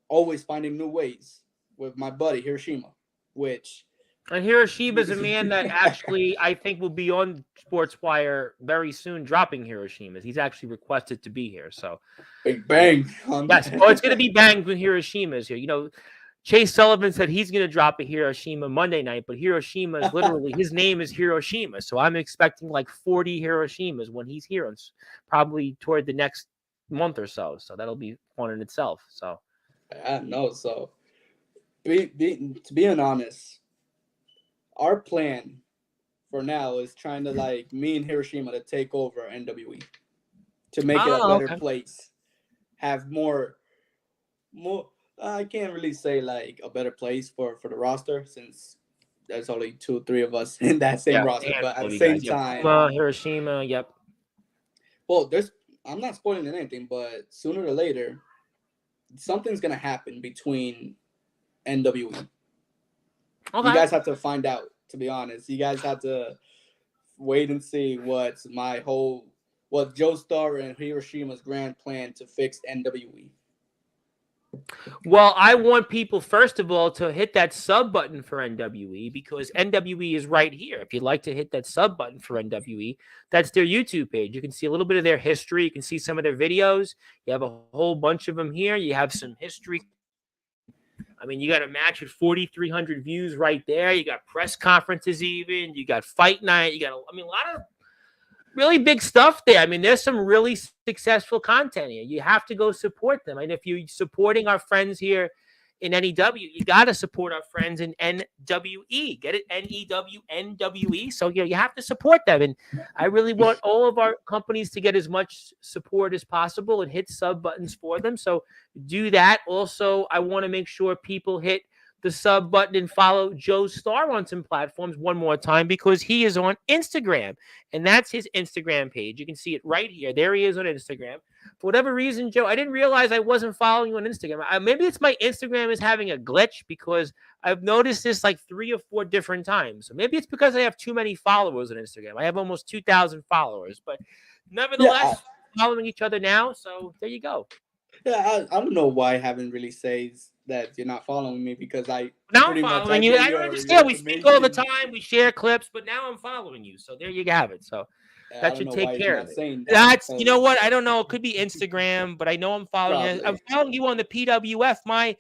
always finding new ways with my buddy Hiroshima, which. And Hiroshima is a man that actually I think will be on Sportswire very soon, dropping Hiroshima's. He's actually requested to be here. So bang. Yes. Oh, it's going to be banged when Hiroshima is here. Chase Sullivan said he's going to drop a Hiroshima Monday night, but Hiroshima is literally, his name is Hiroshima. So I'm expecting like 40 Hiroshimas when he's here, probably toward the next month or so. So that'll be fun in itself. So I know. So being honest, our plan for now is trying to like me and Hiroshima to take over NWE to make it a better place, have more. I can't really say like a better place for the roster since there's only 2-3 of us in that same roster. But at the same time, Hiroshima, yep. Well, I'm not spoiling anything, but sooner or later, something's gonna happen between NWE. Okay. You guys have to find out. To be honest, you guys have to wait and see what Joestar and Hiroshima's grand plan to fix NWE. Well, I want people, first of all, to hit that sub button for NWE, because NWE is right here. If you'd like to hit that sub button for NWE, that's their YouTube page. You can see a little bit of their history. You can see some of their videos. You have a whole bunch of them here. You have some history. I mean, you got a match with 4,300 views right there. You got press conferences even. You got fight night. You got, a lot of really big stuff there. I mean, there's some really successful content here. You have to go support them. And if you're supporting our friends here in NEW, you got to support our friends in NWE. Get it? NEW. So, you have to support them. And I really want all of our companies to get as much support as possible and hit sub buttons for them. So do that. Also, I want to make sure people hit the sub button and follow Joestar on some platforms one more time because he is on Instagram. And that's his Instagram page. You can see it right here. There he is on Instagram. For whatever reason, Joe, I didn't realize I wasn't following you on Instagram. Maybe it's my Instagram is having a glitch because I've noticed this like 3 or 4 different times. So maybe it's because I have too many followers on Instagram. I have almost 2,000 followers. But Yeah, nevertheless, following each other now. So there you go. I don't know why I haven't really says that you're not following me because I Now I'm pretty much I following you. get I don't your understand. We speak all the information. time. We share clips, but now I'm following you. So there you have it. So I that don't should know why take it's care of not it. saying that That's, you know because what? I don't know. It could be Instagram, but I know I'm following you. I'm probably. following you on the PWF, my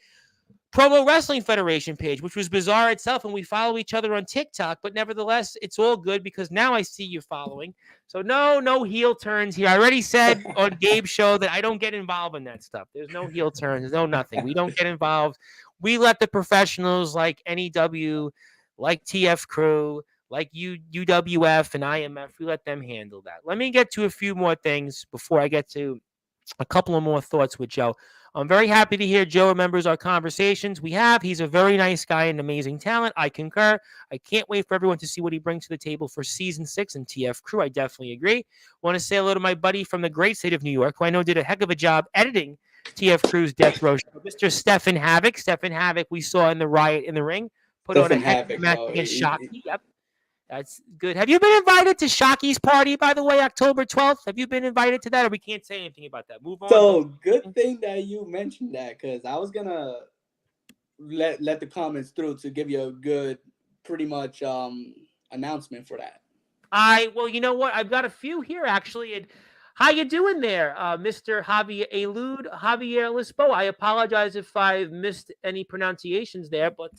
Promo Wrestling Federation page, which was bizarre itself. And we follow each other on TikTok, but nevertheless, it's all good because now I see you following. So no heel turns here. I already said on Gabe's show that I don't get involved in that stuff. There's no heel turns. There's no nothing. We don't get involved. We let the professionals like NEW, like TF Crew, like UWF and IMF, we let them handle that. Let me get to a few more things before I get to a couple of more thoughts with Joe. I'm very happy to hear Joe remembers our conversations we have. He's a very nice guy and amazing talent. I concur. I can't wait for everyone to see what he brings to the table for season 6 and TF Crew. I definitely agree. Want to say hello to my buddy from the great state of New York, who I know did a heck of a job editing TF Crew's Death Row show, Mr. Stephen Havoc. Stephen Havoc, we saw in the Riot in the Ring, put on a Doesn't heck have of a it. match against Shockey. Yep. That's good. Have you been invited to Shockey's party, by the way, October 12th? Have you been invited to that, or we can't say anything about that? Move on. So good thing that you mentioned that because I was gonna let the comments through to give you a good, pretty much announcement for that. Well, you know what? I've got a few here actually. And how you doing there, Mr. Javier Elude, Javier Lisboa? I apologize if I've missed any pronunciations there, but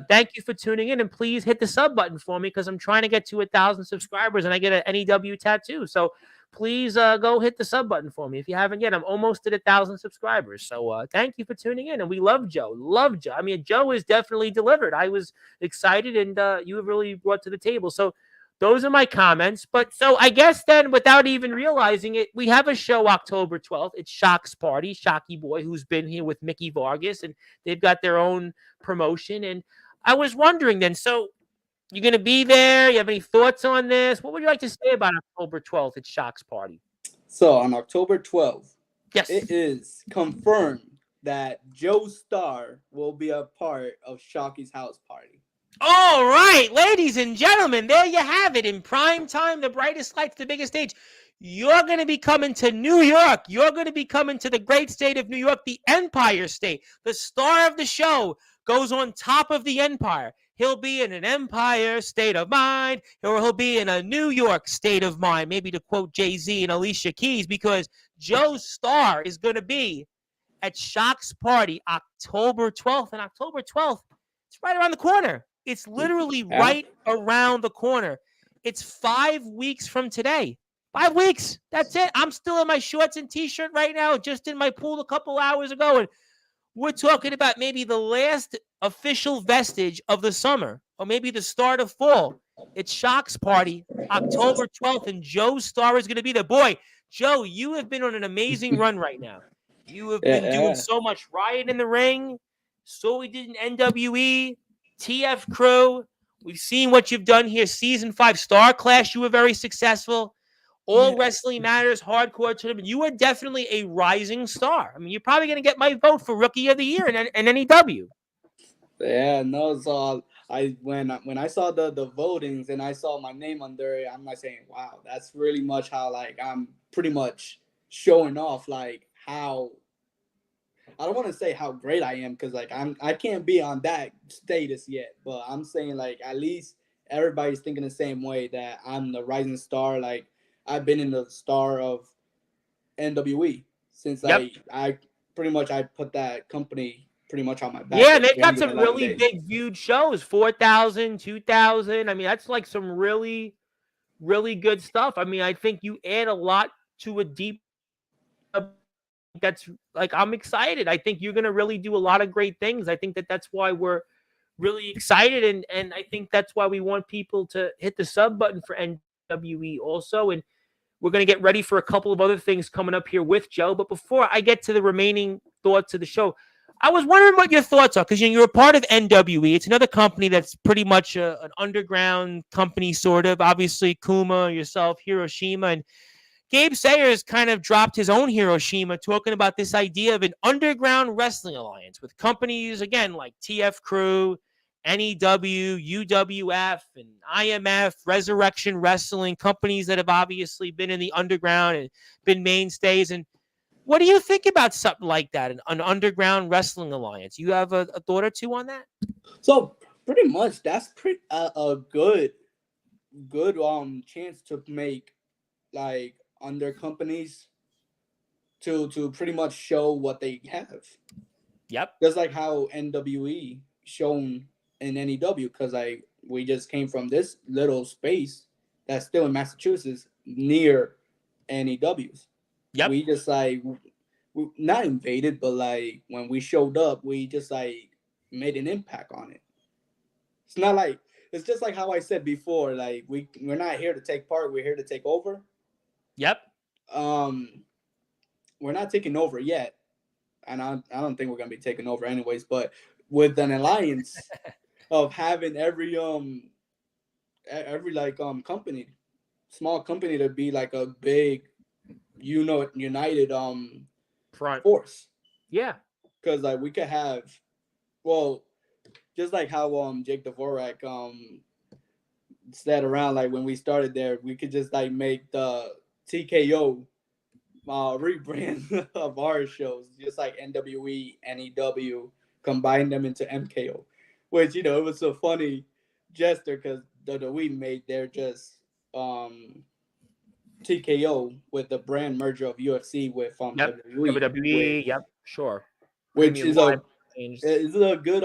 thank you for tuning in. And please hit the sub button for me because I'm trying to get to 1,000 subscribers and I get an NEW tattoo. So please go hit the sub button for me if you haven't yet. I'm almost at 1,000 subscribers. So thank you for tuning in. And we love Joe. Love Joe. I mean, Joe is definitely delivered. I was excited and you have really brought to the table. So those are my comments. But so I guess then, without even realizing it, we have a show October 12th. It's Shock's Party, Shocky Boy, who's been here with Mickey Vargas, and they've got their own promotion. And I was wondering then, so you're going to be there? You have any thoughts on this? What would you like to say about October 12th at Shock's Party? So on October 12th, Yes. it is confirmed that Joestar will be a part of Shocky's house party. All right, ladies and gentlemen, there you have it. In prime time, the brightest lights, the biggest stage. You're going to be coming to New York. You're going to be coming to the great state of New York, the Empire State. The star of the show goes on top of the empire. He'll be in an Empire state of mind, or he'll be in a New York state of mind, maybe to quote Jay-Z and Alicia Keys, because Joestar is going to be at Shock's Party October 12th. And October 12th, it's right around the corner. It's literally right around the corner. It's 5 weeks from today. 5 weeks. That's it. I'm still in my shorts and t-shirt right now, just in my pool a couple hours ago. And we're talking about maybe the last official vestige of the summer, or maybe the start of fall. It's Shock's Party, October 12th, and Joestar is going to be there. Boy, Joe, you have been on an amazing run right now. You have been doing so much Riot in the Ring. So we did an NWE. TF Crew, we've seen what you've done here. Season 5 Star Clash, you were very successful. All Wrestling Matters, Hardcore Tournament. You are definitely a rising star. I mean, you're probably going to get my vote for Rookie of the Year in NEW. Yeah, no, so when I saw the votings and I saw my name under it, I'm like saying, wow, that's really much how like I'm pretty much showing off like how I don't want to say how great I am because like I can't be on that status yet, but I'm saying like at least everybody's thinking the same way that I'm the rising star. Like I've been in the star of NWE since I pretty much I put that company pretty much on my back. Yeah, they've got some really big viewed shows, 4,000, 2,000. I mean, that's like some really, really good stuff. I mean, I think you add a lot to a deep. That's like, I'm excited. I think you're going to really do a lot of great things. I think that's why we're really excited. And I think that's why we want people to hit the sub button for NWE also. And we're going to get ready for a couple of other things coming up here with Joe. But before I get to the remaining thoughts of the show, I was wondering what your thoughts are because you're a part of NWE. It's another company that's pretty much an underground company, sort of. Obviously, Kuma, yourself, Hiroshima, and Gabe Sayers kind of dropped his own Hiroshima, talking about this idea of an underground wrestling alliance with companies, again, like TF Crew, NEW, UWF, and IMF, Resurrection Wrestling, companies that have obviously been in the underground and been mainstays. And what do you think about something like that, an underground wrestling alliance? You have a thought or two on that? So pretty much that's pretty a good chance to make like under companies to pretty much show what they have. Yep. Just like how NWE shown in NEW, because we just came from this little space that's still in Massachusetts near NEWs. Yep. We just we not invaded, but like when we showed up, we just like made an impact on it. It's not like it's just like how I said before. Like we're not here to take part. We're here to take over. Yep. Um, we're not taking over yet, and I don't think we're gonna be taking over anyways. But with an alliance of having every like company, small company to be like a big, united Front. force, Yeah. because like we could have, well, just like how Jake Dvorak said around like when we started there, we could just like make the TKO rebrand of our shows, just like NWE, NEW, combine them into MKO, which it was so funny gesture because the we made their just TKO with the brand merger of UFC with Yep. WWE, WWE. Yep. Sure. which Premium is Live a changed. is a good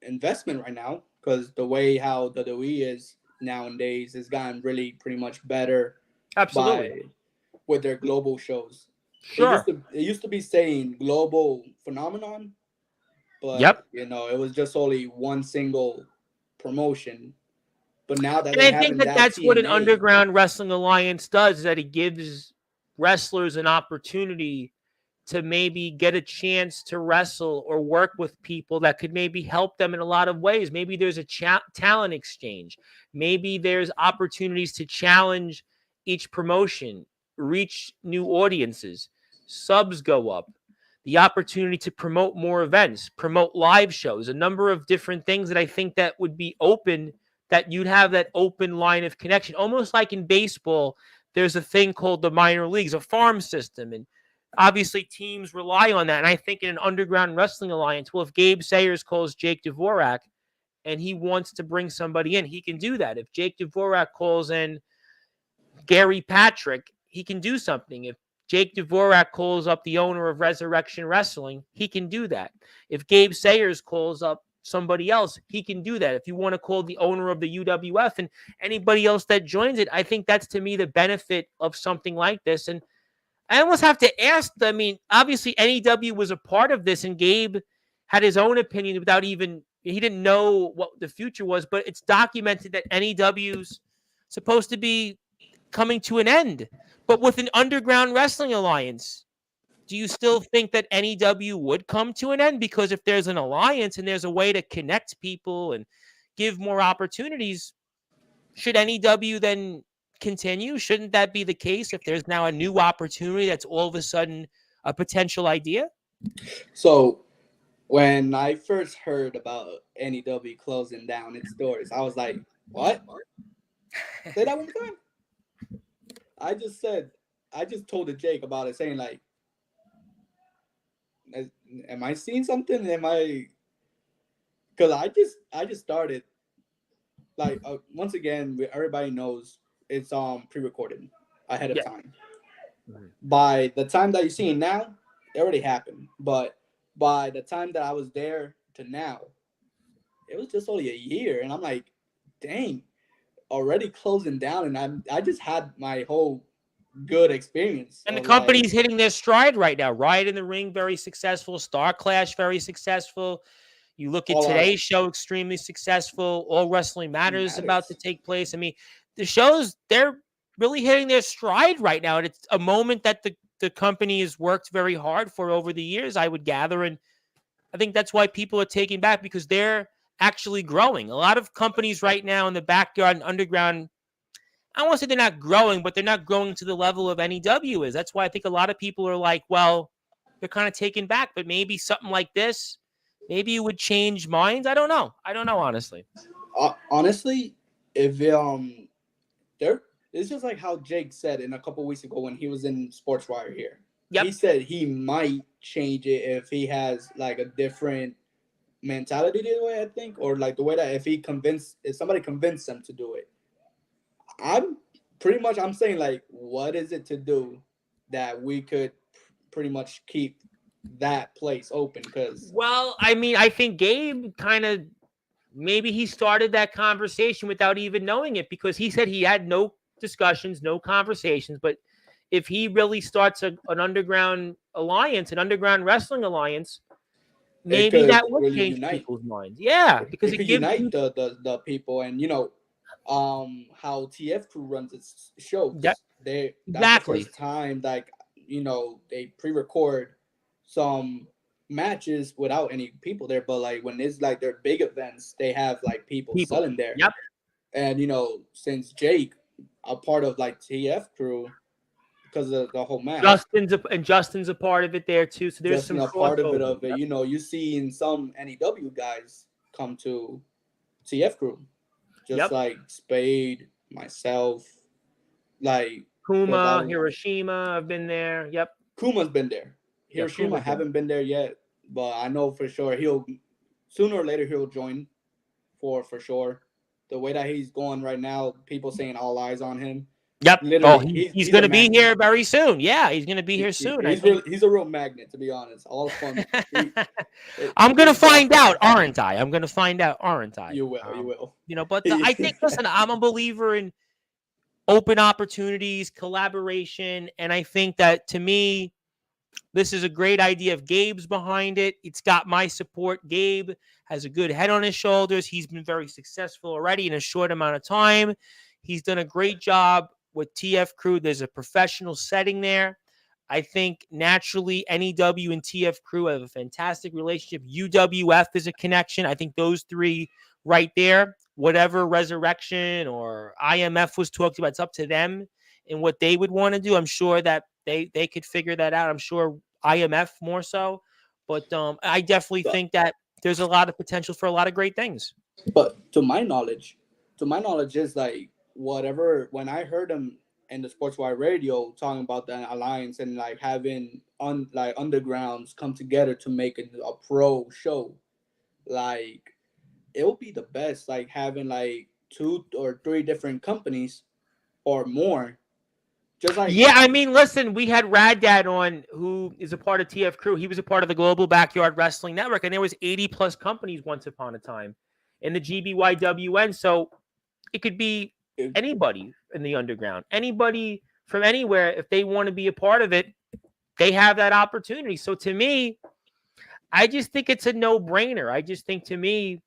investment right now because the way how WWE is nowadays has gotten really pretty much better Absolutely. by with their global shows. Sure. It used to be saying global phenomenon, but Yep. it was just only one single promotion. But now that And they I have think in that that that's what an TNA, underground wrestling alliance does, is that it gives wrestlers an opportunity to maybe get a chance to wrestle or work with people that could maybe help them in a lot of ways. Maybe there's a talent exchange. Maybe there's opportunities to challenge each promotion, reach new audiences, subs go up, the opportunity to promote more events, promote live shows, a number of different things that I think that would be open, that you'd have that open line of connection. Almost like in baseball, there's a thing called the minor leagues, a farm system. And obviously teams rely on that. And I think in an underground wrestling alliance, well, if Gabe Sayers calls Jake Dvorak and he wants to bring somebody in, he can do that. If Jake Dvorak calls in Gary Patrick, he can do something. If Jake Dvorak calls up the owner of Resurrection Wrestling, he can do that. If Gabe Sayers calls up somebody else, he can do that. If you want to call the owner of the UWF and anybody else that joins it, I think that's to me the benefit of something like this. And I almost have to ask, I mean, obviously NEW was a part of this and Gabe had his own opinion without even, he didn't know what the future was, but it's documented that NEW's supposed to be coming to an end. But with an underground wrestling alliance, do you still think that NEW would come to an end? Because if there's an alliance and there's a way to connect people and give more opportunities, should NEW then continue? Shouldn't that be the case if there's now a new opportunity that's all of a sudden a potential idea? so when I first heard about NEW closing down its doors, I was like, "What? Say that one more time." I just said, I just told the Jake about it, saying like, "Am I seeing something? Am I?" Because I just started like once again. Everybody knows it's pre-recorded ahead of Yeah. time. Mhm. By the time that you're seeing now, it already happened. But by the time that I was there to now, it was just only a year, and I'm like, dang, already closing down, and I just had my whole good experience And the of like company's hitting their stride right now. Riot in the Ring, very successful. Star Clash, very successful. You look at all out today's show, extremely successful. All Wrestling Matters about to matters. take place. I mean, the shows, they're really hitting their stride right now. And it's a moment that the company has worked very hard for over the years, I would gather. And I think that's why people are taking back, because they're actually growing. A lot of companies right now in the backyard and underground, I don't want to say they're not growing, but they're not growing to the level of NEW is. That's why I think a lot of people are like, well, they're kind of taken back, but maybe something like this, maybe it would change minds. I don't know. I don't know, honestly. Honestly, if there, it's just like how Jake said in a couple weeks ago when he was in Sportswire here. Yep. He said he might change it if he has like a different mentality the way, I think, or like the way that if somebody convinced him to do it. I'm pretty much I'm saying like, what is it to do that we could pretty much keep that place open? Because Well, I mean, I think Gabe kind of, maybe he started that conversation without even knowing it, because he said he had no discussions, no conversations. But if he really starts an underground alliance, an underground wrestling alliance, it maybe could that would really change unite. people's minds. Yeah, because It it could gives unite people. the people, and how TF Crew runs its Yep, shows. That's the exactly. first time like they pre-record some matches without any people there, but like when it's like their big events, they have like people People. selling there. Yep. And since Jake, a part of like TF Crew, because of the whole match, Justin's a part of it there too. So there's Justin some a part of it. crossover. Yep. You see in some NEW guys come to TF Crew, just Yep. like Spade, myself, like because I Kuma, Hiroshima, I've been there. Yep. Kuma's been there. Yeah, Hiroshima Kuma's been. haven't been there yet, but I know for sure he'll sooner or later he'll join for sure. The way that he's going right now, people saying all eyes on him. Yep. Oh, Literally, he's he's going a to be magnet. here very soon. Yeah, he's going to be here soon. I think. He's a real magnet, to be honest. All fun. I'm going to He's find awesome. out, aren't I? I'm going to find out, aren't I? You will. You will. But I think, listen, I'm a believer in open opportunities, collaboration, and I think that, to me, this is a great idea. If Gabe's behind it, it's got my support. Gabe has a good head on his shoulders. He's been very successful already in a short amount of time. He's done a great job with TF Crew. There's a professional setting there. I think naturally NEW and TF Crew have a fantastic relationship. UWF is a connection. I think those three right there, whatever Resurrection or IMF was talked about, it's up to them and what they would want to do. I'm sure that they could figure that out. I'm sure IMF more so, but I definitely but, think that there's a lot of potential for a lot of great things. but to my knowledge is like whatever when I heard him in the Sportswire radio talking about the alliance and like having like undergrounds come together to make a pro show, like it will be the best. Like having like two or three different companies or more, just like Yeah, I mean, listen, we had Rad Dad on, who is a part of TF Crew. He was a part of the Global Backyard Wrestling Network, and there was 80 plus companies once upon a time in the GBYWN. So it could be anybody in the underground, anybody from anywhere. If they want to be a part of it, they have that opportunity. So to me, I just think it's a no-brainer. I just think, to me,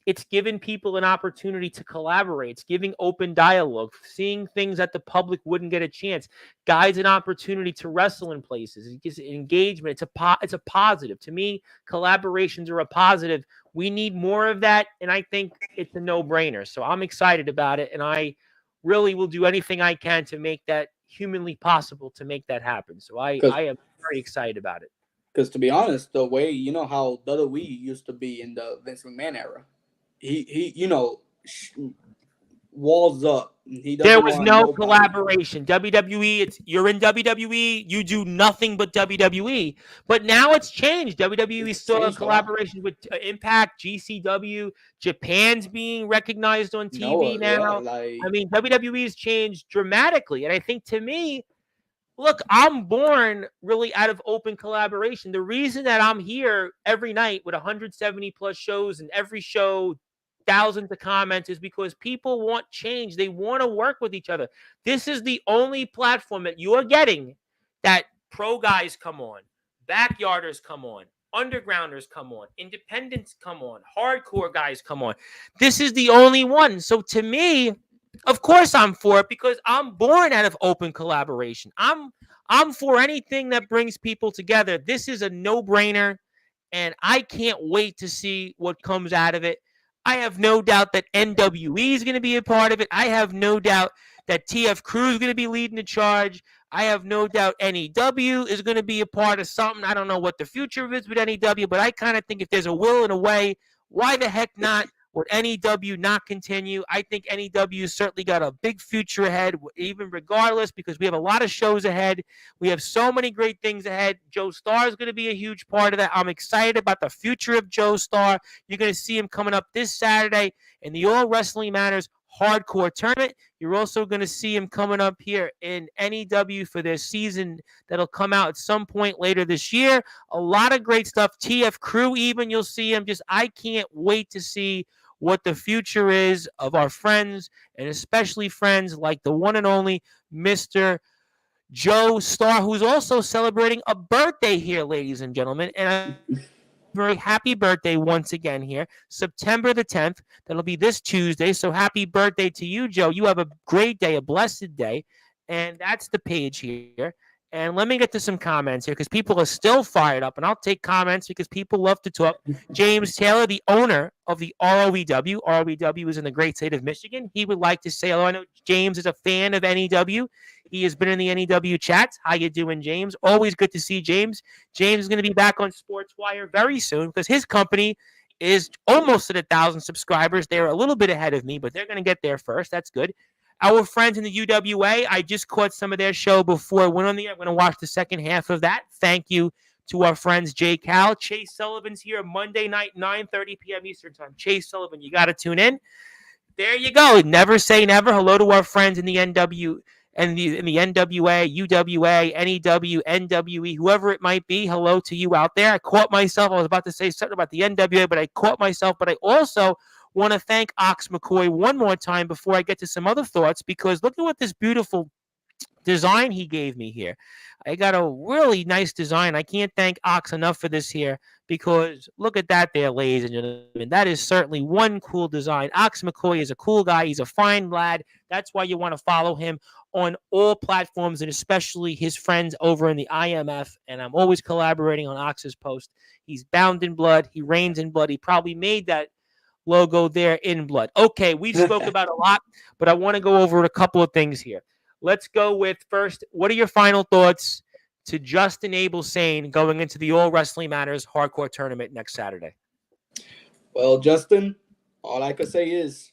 it's giving people an opportunity to collaborate. It's giving open dialogue, seeing things that the public wouldn't get a chance. Guys, an opportunity to wrestle in places. It gives engagement. It's a positive. To me, collaborations are a positive. We need more of that, and I think it's a no-brainer. So I'm excited about it, and I really will do anything I can to make that humanly possible, to make that happen. So I am very excited about it. because to be honest, the way how WWE used to be in the Vince McMahon era, he walls up. He There doesn't was want no nobody. collaboration. WWE, you're in WWE, you do nothing but WWE. But now it's changed. WWE is It's still a changed a lot. collaboration with Impact, GCW. Japan's being recognized on TV Yeah, now. I like mean, WWE has changed dramatically. And I think, to me, look, I'm born really out of open collaboration. The reason that I'm here every night with 170 plus shows, and every show thousands of comments, is because people want change. They want to work with each other. This is the only platform that you are getting that pro guys come on, backyarders come on, undergrounders come on, independents come on, hardcore guys come on. This is the only one. So to me, of course I'm for it, because I'm born out of open collaboration. I'm for anything that brings people together. This is a no-brainer. and I can't wait to see what comes out of it. I have no doubt that NWE is going to be a part of it. I have no doubt that TF Crew is going to be leading the charge. I have no doubt NEW is going to be a part of something. I don't know what the future is with NEW, but I kind of think if there's a will and a way, why the heck not? Would NEW not continue? I think NEW certainly got a big future ahead, even regardless, because we have a lot of shows ahead. We have so many great things ahead. Joestar is going to be a huge part of that. I'm excited about the future of Joestar. You're going to see him coming up this Saturday in the All Wrestling Matters Hardcore Tournament. You're also going to see him coming up here in NEW for their season that'll come out at some point later this year. A lot of great stuff. TF Crew, even you'll see him. Just I can't wait to see what the future is of our friends, and especially friends like the one and only Mr. Joestar, who's also celebrating a birthday here, ladies and gentlemen. And a very happy birthday once again here, September the 10th. That'll be this Tuesday. So happy birthday to you, Joe. You have a great day, a blessed day. And that's the page here. And let me get to some comments here because people are still fired up. And I'll take comments because people love to talk. James Taylor, the owner of the ROEW. ROEW is in the great state of Michigan. He would like to say hello. I know James is a fan of NEW. He has been in the NEW chats. How you doing, James? Always good to see James. James is going to be back on Sportswire very soon because his company is almost at 1,000 subscribers. They're a little bit ahead of me, but they're going to get there first. That's good. Our friends in the UWA, I just caught some of their show before I went on the air. I'm going to watch the second half of that. Thank you to our friends Jay Cal. Chase Sullivan's here Monday night, 9:30 p.m. Eastern Time. Chase Sullivan, you got to tune in. There you go. Never say never. Hello to our friends in the NW and in the NWA, UWA, NEW, NWE, whoever it might be. Hello to you out there. I caught myself. I was about to say something about the NWA, but I caught myself. But I also want to thank Ox McCoy one more time before I get to some other thoughts, because look at what this beautiful design he gave me here. I got a really nice design. I can't thank Ox enough for this here, because look at that there, ladies and gentlemen. That is certainly one cool design. Ox McCoy is a cool guy. He's a fine lad. That's why you want to follow him on all platforms, and especially his friends over in the IMF. And I'm always collaborating on Ox's post. He's bound in blood. He reigns in blood. He probably made that logo there in blood. Okay, we've spoke about a lot, but I want to go over a couple of things here. Let's go with first, what are your final thoughts to Justin Abel Sane going into the All Wrestling Matters Hardcore Tournament next Saturday? Well, Justin, all I could say is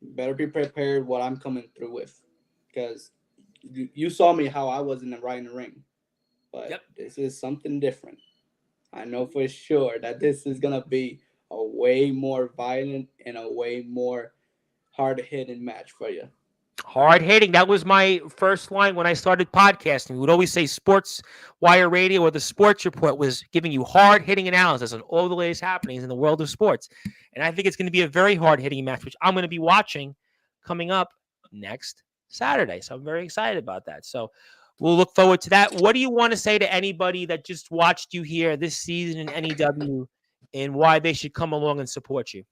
better be prepared what I'm coming through with, because you saw me how I was in the ring, but This is something different. I know for sure that this is going to be a way more violent and a way more hard-hitting match for you. Hard hitting. That was my first line when I started podcasting. We would always say Sports Wire Radio or the Sports Report was giving you hard hitting analysis on all the latest happenings in the world of sports. And I think it's going to be a very hard hitting match, which I'm going to be watching coming up next Saturday. So I'm very excited about that. So we'll look forward to that. What do you want to say to anybody that just watched you here this season in NEW and why they should come along and support you?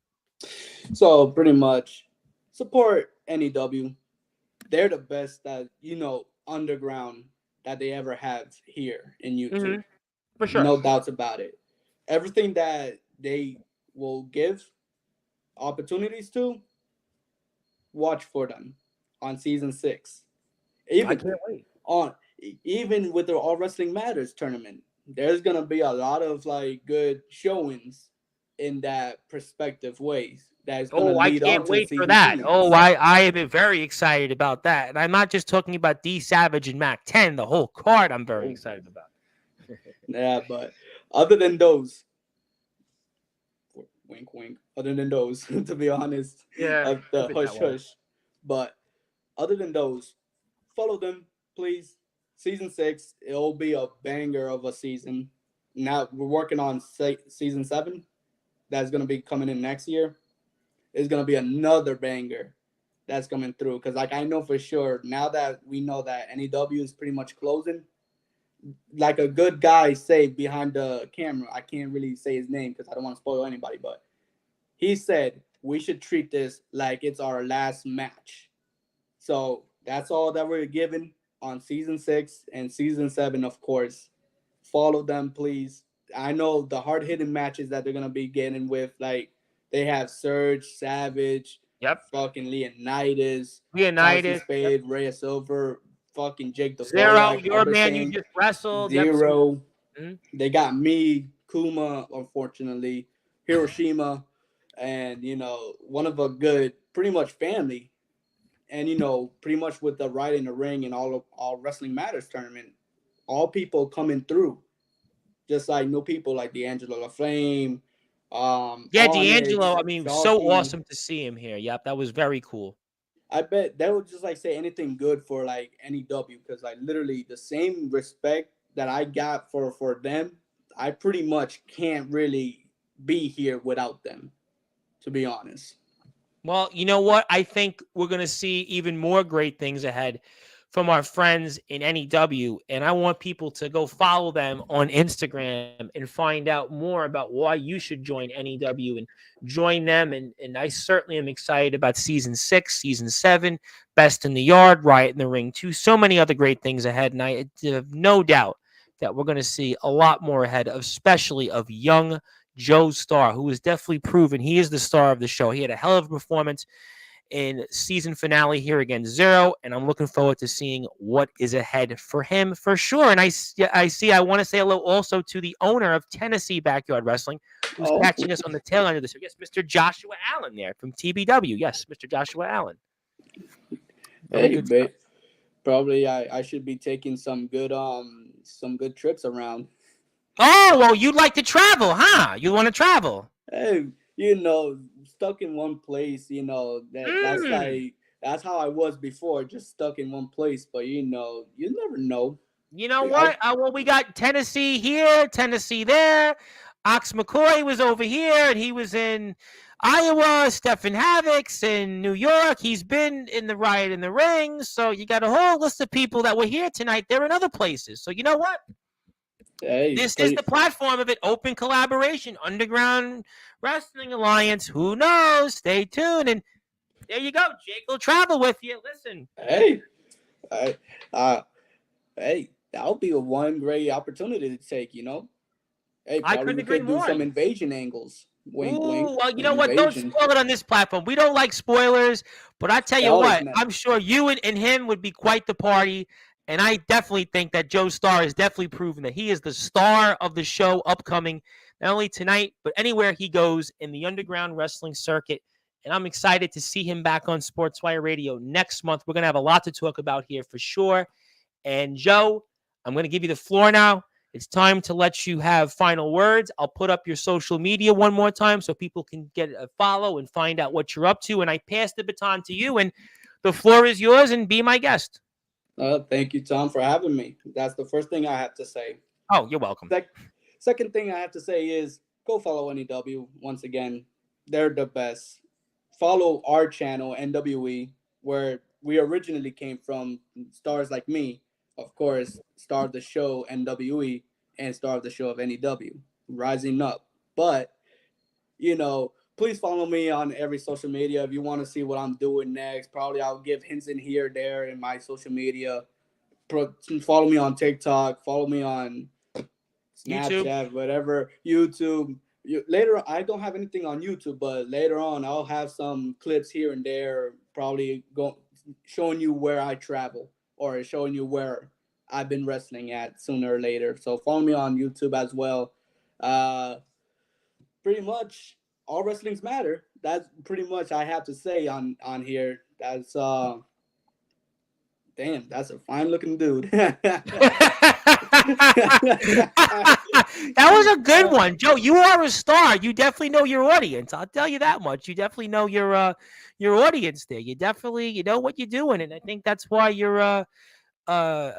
So pretty much support NEW. They're the best that, underground that they ever have here in YouTube. Mm-hmm. For sure. No doubts about it. Everything that they will give opportunities to, watch for them on season 6. I can't wait. Even with the All Wrestling Matters tournament, there's gonna be a lot of good showings in that perspective ways. That's gonna lead I on can't to wait season for that. 2. I am very excited about that. And I'm not just talking about D Savage and Mac 10, the whole card I'm very excited about. Yeah, but other than those, wink, wink. Other than those, to be honest, Yeah, the hush hush. But other than those, follow them, please. Season 6, it'll be a banger of a season. Now we're working on season 7. That's gonna be coming in next year. It's gonna be another banger that's coming through. Because I know for sure now that we know that NEW is pretty much closing. Like a good guy say behind the camera, I can't really say his name because I don't want to spoil anybody, but he said we should treat this like it's our last match. So that's all that we're given on season 6 and season 7, of course. Follow them, please. I know the hard hitting matches that they're gonna be getting with, like they have Surge, Savage, Yep. fucking Leonidas, Tyson Leonidas. Yep. Spade, Rhea Silver, fucking Jake the Zero, Borak, your man you everything. just wrestled. Yep. So, Zero. mhm. They got me, Kuma, unfortunately, Hiroshima, and one of a good, pretty much family, and pretty much with the Right in the Ring and all Wrestling Matters tournament, all people coming through, just like new people like D'Angelo LaFlame, Yeah, D'Angelo. Onyx, I mean, so Sharky. awesome to see him here. Yep, that was very cool. I bet they would just like say anything good for like NEW, because like literally the same respect that I got for them, I pretty much can't really be here without them, to be honest. Well, you know what? I think we're going to see even more great things ahead from our friends in NEW. And I want people to go follow them on Instagram and find out more about why you should join NEW and join them. And I certainly am excited about season 6, season 7, Best in the Yard, Riot in the Ring 2. So many other great things ahead. And I have no doubt that we're going to see a lot more ahead, especially of young Joestar, who has definitely proven he is the star of the show. He had a hell of a performance in season finale here against Zero, and I'm looking forward to seeing what is ahead for him for sure. And I want to say hello also to the owner of Tennessee Backyard Wrestling, who's Oh, catching us on the tail end of this. Yes, Mr. Joshua Allen there from TBW. Yes, Mr. Joshua Allen. Very hey, good stuff. babe. Probably I should be taking some good trips around. Oh, well, you'd like to travel, huh? You want to travel? Hey, stuck in one place, that's Mm. like that's how I was before, just stuck in one place. But you never know. You know I what? Well, we got Tennessee here, Tennessee there. Ox McCoy was over here, and he was in Iowa. Stephen Havoc's in New York. He's been in the Riot in the Ring. So you got a whole list of people that were here tonight. They're in other places. So you know what? Hey, This is pretty the platform of it. Open collaboration. Underground Wrestling Alliance. Who knows? Stay tuned. And there you go. Jake will travel with you. Listen. hey, I, uh, hey, that would be a one great opportunity to take. Hey, I probably couldn't we agree could do more. some invasion angles. Wink, wink. Ooh, well, you know what? Don't Invasion. spoil it on this platform. We don't like spoilers, but I tell you Hell what, no. I'm sure you and him would be quite the party. And I definitely think that Joestar has definitely proven that he is the star of the show upcoming, not only tonight, but anywhere he goes in the underground wrestling circuit. And I'm excited to see him back on Sportswire Radio next month. We're going to have a lot to talk about here for sure. And Joe, I'm going to give you the floor now. It's time to let you have final words. I'll put up your social media one more time so people can get a follow and find out what you're up to. And I pass the baton to you, and the floor is yours, and be my guest. Thank you, Tom, for having me. That's the first thing I have to say. Oh, you're welcome. Sec- Second thing I have to say is go follow NEW once again. They're the best. Follow our channel, NWE, where we originally came from. Stars like me, of course, star of the show NWE and star of the show of NEW, rising up. But, please follow me on every social media if you want to see what I'm doing next. Probably I'll give hints in here, there in my social media. Follow me on TikTok. Follow me on YouTube. Snapchat, whatever, YouTube. Later, I don't have anything on YouTube, but later on, I'll have some clips here and there, probably showing you where I travel or showing you where I've been wrestling at sooner or later. So follow me on YouTube as well. Uh, Pretty much, all wrestlings matter. That's pretty much I have to say on here. That's a fine looking dude. That was a good one, Joe. You are a star. You definitely know your audience. I'll tell you that much. You definitely know your audience there. You know what you're doing, and I think that's why you're a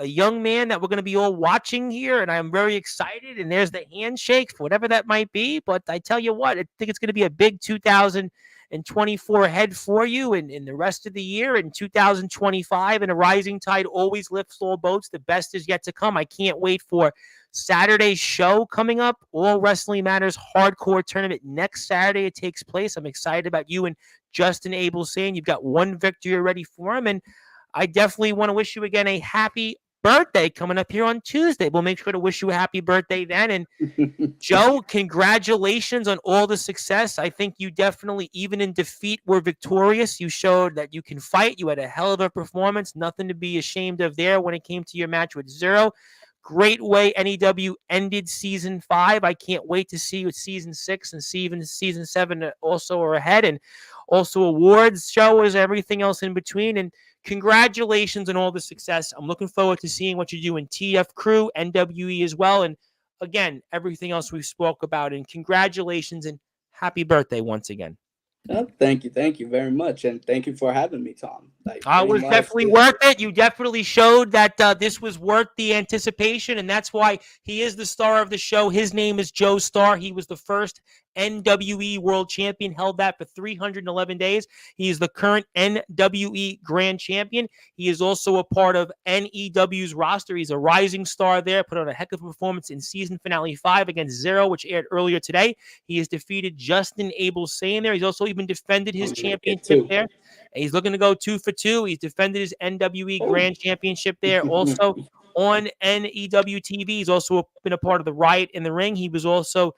young man that we're going to be all watching here, and I'm very excited. And there's the handshake for whatever that might be. But I tell you what, I think it's going to be a big 2024 ahead for you, and in the rest of the year in 2025. And a rising tide always lifts all boats. The best is yet to come. I can't wait for Saturday's show coming up. All Wrestling Matters Hardcore Tournament next Saturday. It takes place. I'm excited about you and Justin Abel saying you've got one victory already for him, and I definitely want to wish you again a happy birthday coming up here on Tuesday. We'll make sure to wish you a happy birthday then. And Joe, congratulations on all the success. I think you definitely, even in defeat, were victorious. You showed that you can fight. You had a hell of a performance. Nothing to be ashamed of there when it came to your match with Zero. Great way NEW ended season 5. I can't wait to see what season 6 and see even season 7 also are ahead. And also awards shows, everything else in between. And congratulations on all the success. I'm looking forward to seeing what you do in TF Crew, NWE as well. And again, everything else we spoke about. And congratulations and happy birthday once again. Thank you very much, and thank you for having me, Tom. Like, It was definitely worth it. You definitely showed that this was worth the anticipation, and that's why he is the star of the show. His name is Joestar. He was the first NWE World Champion, held that for 311 days. He is the current NWE Grand Champion. He is also a part of NEW's roster. He's a rising star there, put on a heck of a performance in season finale 5 against Zero, which aired earlier today. He has defeated Justin Abel Sane there. He's also even defended his championship there. He's looking to go 2 for 2. He's defended his NWE Grand Championship there. Also on NEW TV. He's also been a part of the Riot in the Ring. He was also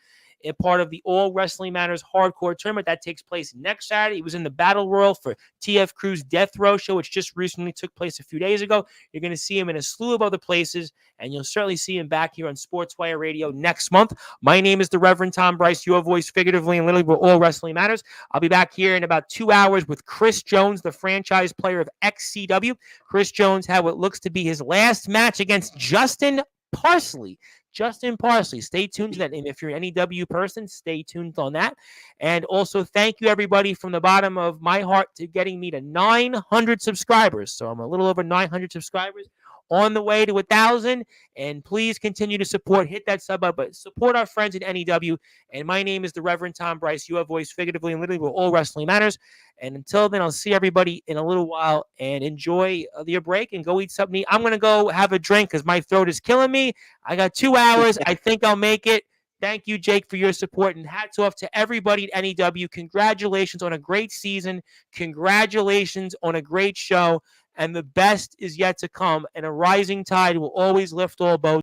a part of the All Wrestling Matters Hardcore Tournament that takes place next Saturday. He was in the Battle Royal for TF Crew's Death Row show, which just recently took place a few days ago. You're going to see him in a slew of other places, and you'll certainly see him back here on Sportswire Radio next month. My name is the Reverend Tom Bryce, your voice figuratively and literally for All Wrestling Matters. I'll be back here in about 2 hours with Chris Jones, the franchise player of XCW. Chris Jones had what looks to be his last match against Justin Parsley. Stay tuned to that. And if you're an NEW person, stay tuned on that. And also, thank you, everybody, from the bottom of my heart to getting me to 900 subscribers. So I'm a little over 900 subscribers, on the way to 1,000. And please continue to support. Hit that sub up, but support our friends at NEW. And my name is the Reverend Tom Bryce, your voice figuratively and literally where all wrestling matters. And until then, I'll see everybody in a little while, and enjoy your break and go eat something. I'm going to go have a drink because my throat is killing me. I got 2 hours. I think I'll make it. Thank you, Jake, for your support, and hats off to everybody at NEW. Congratulations on a great season. Congratulations on a great show. And the best is yet to come. And a rising tide will always lift all boats.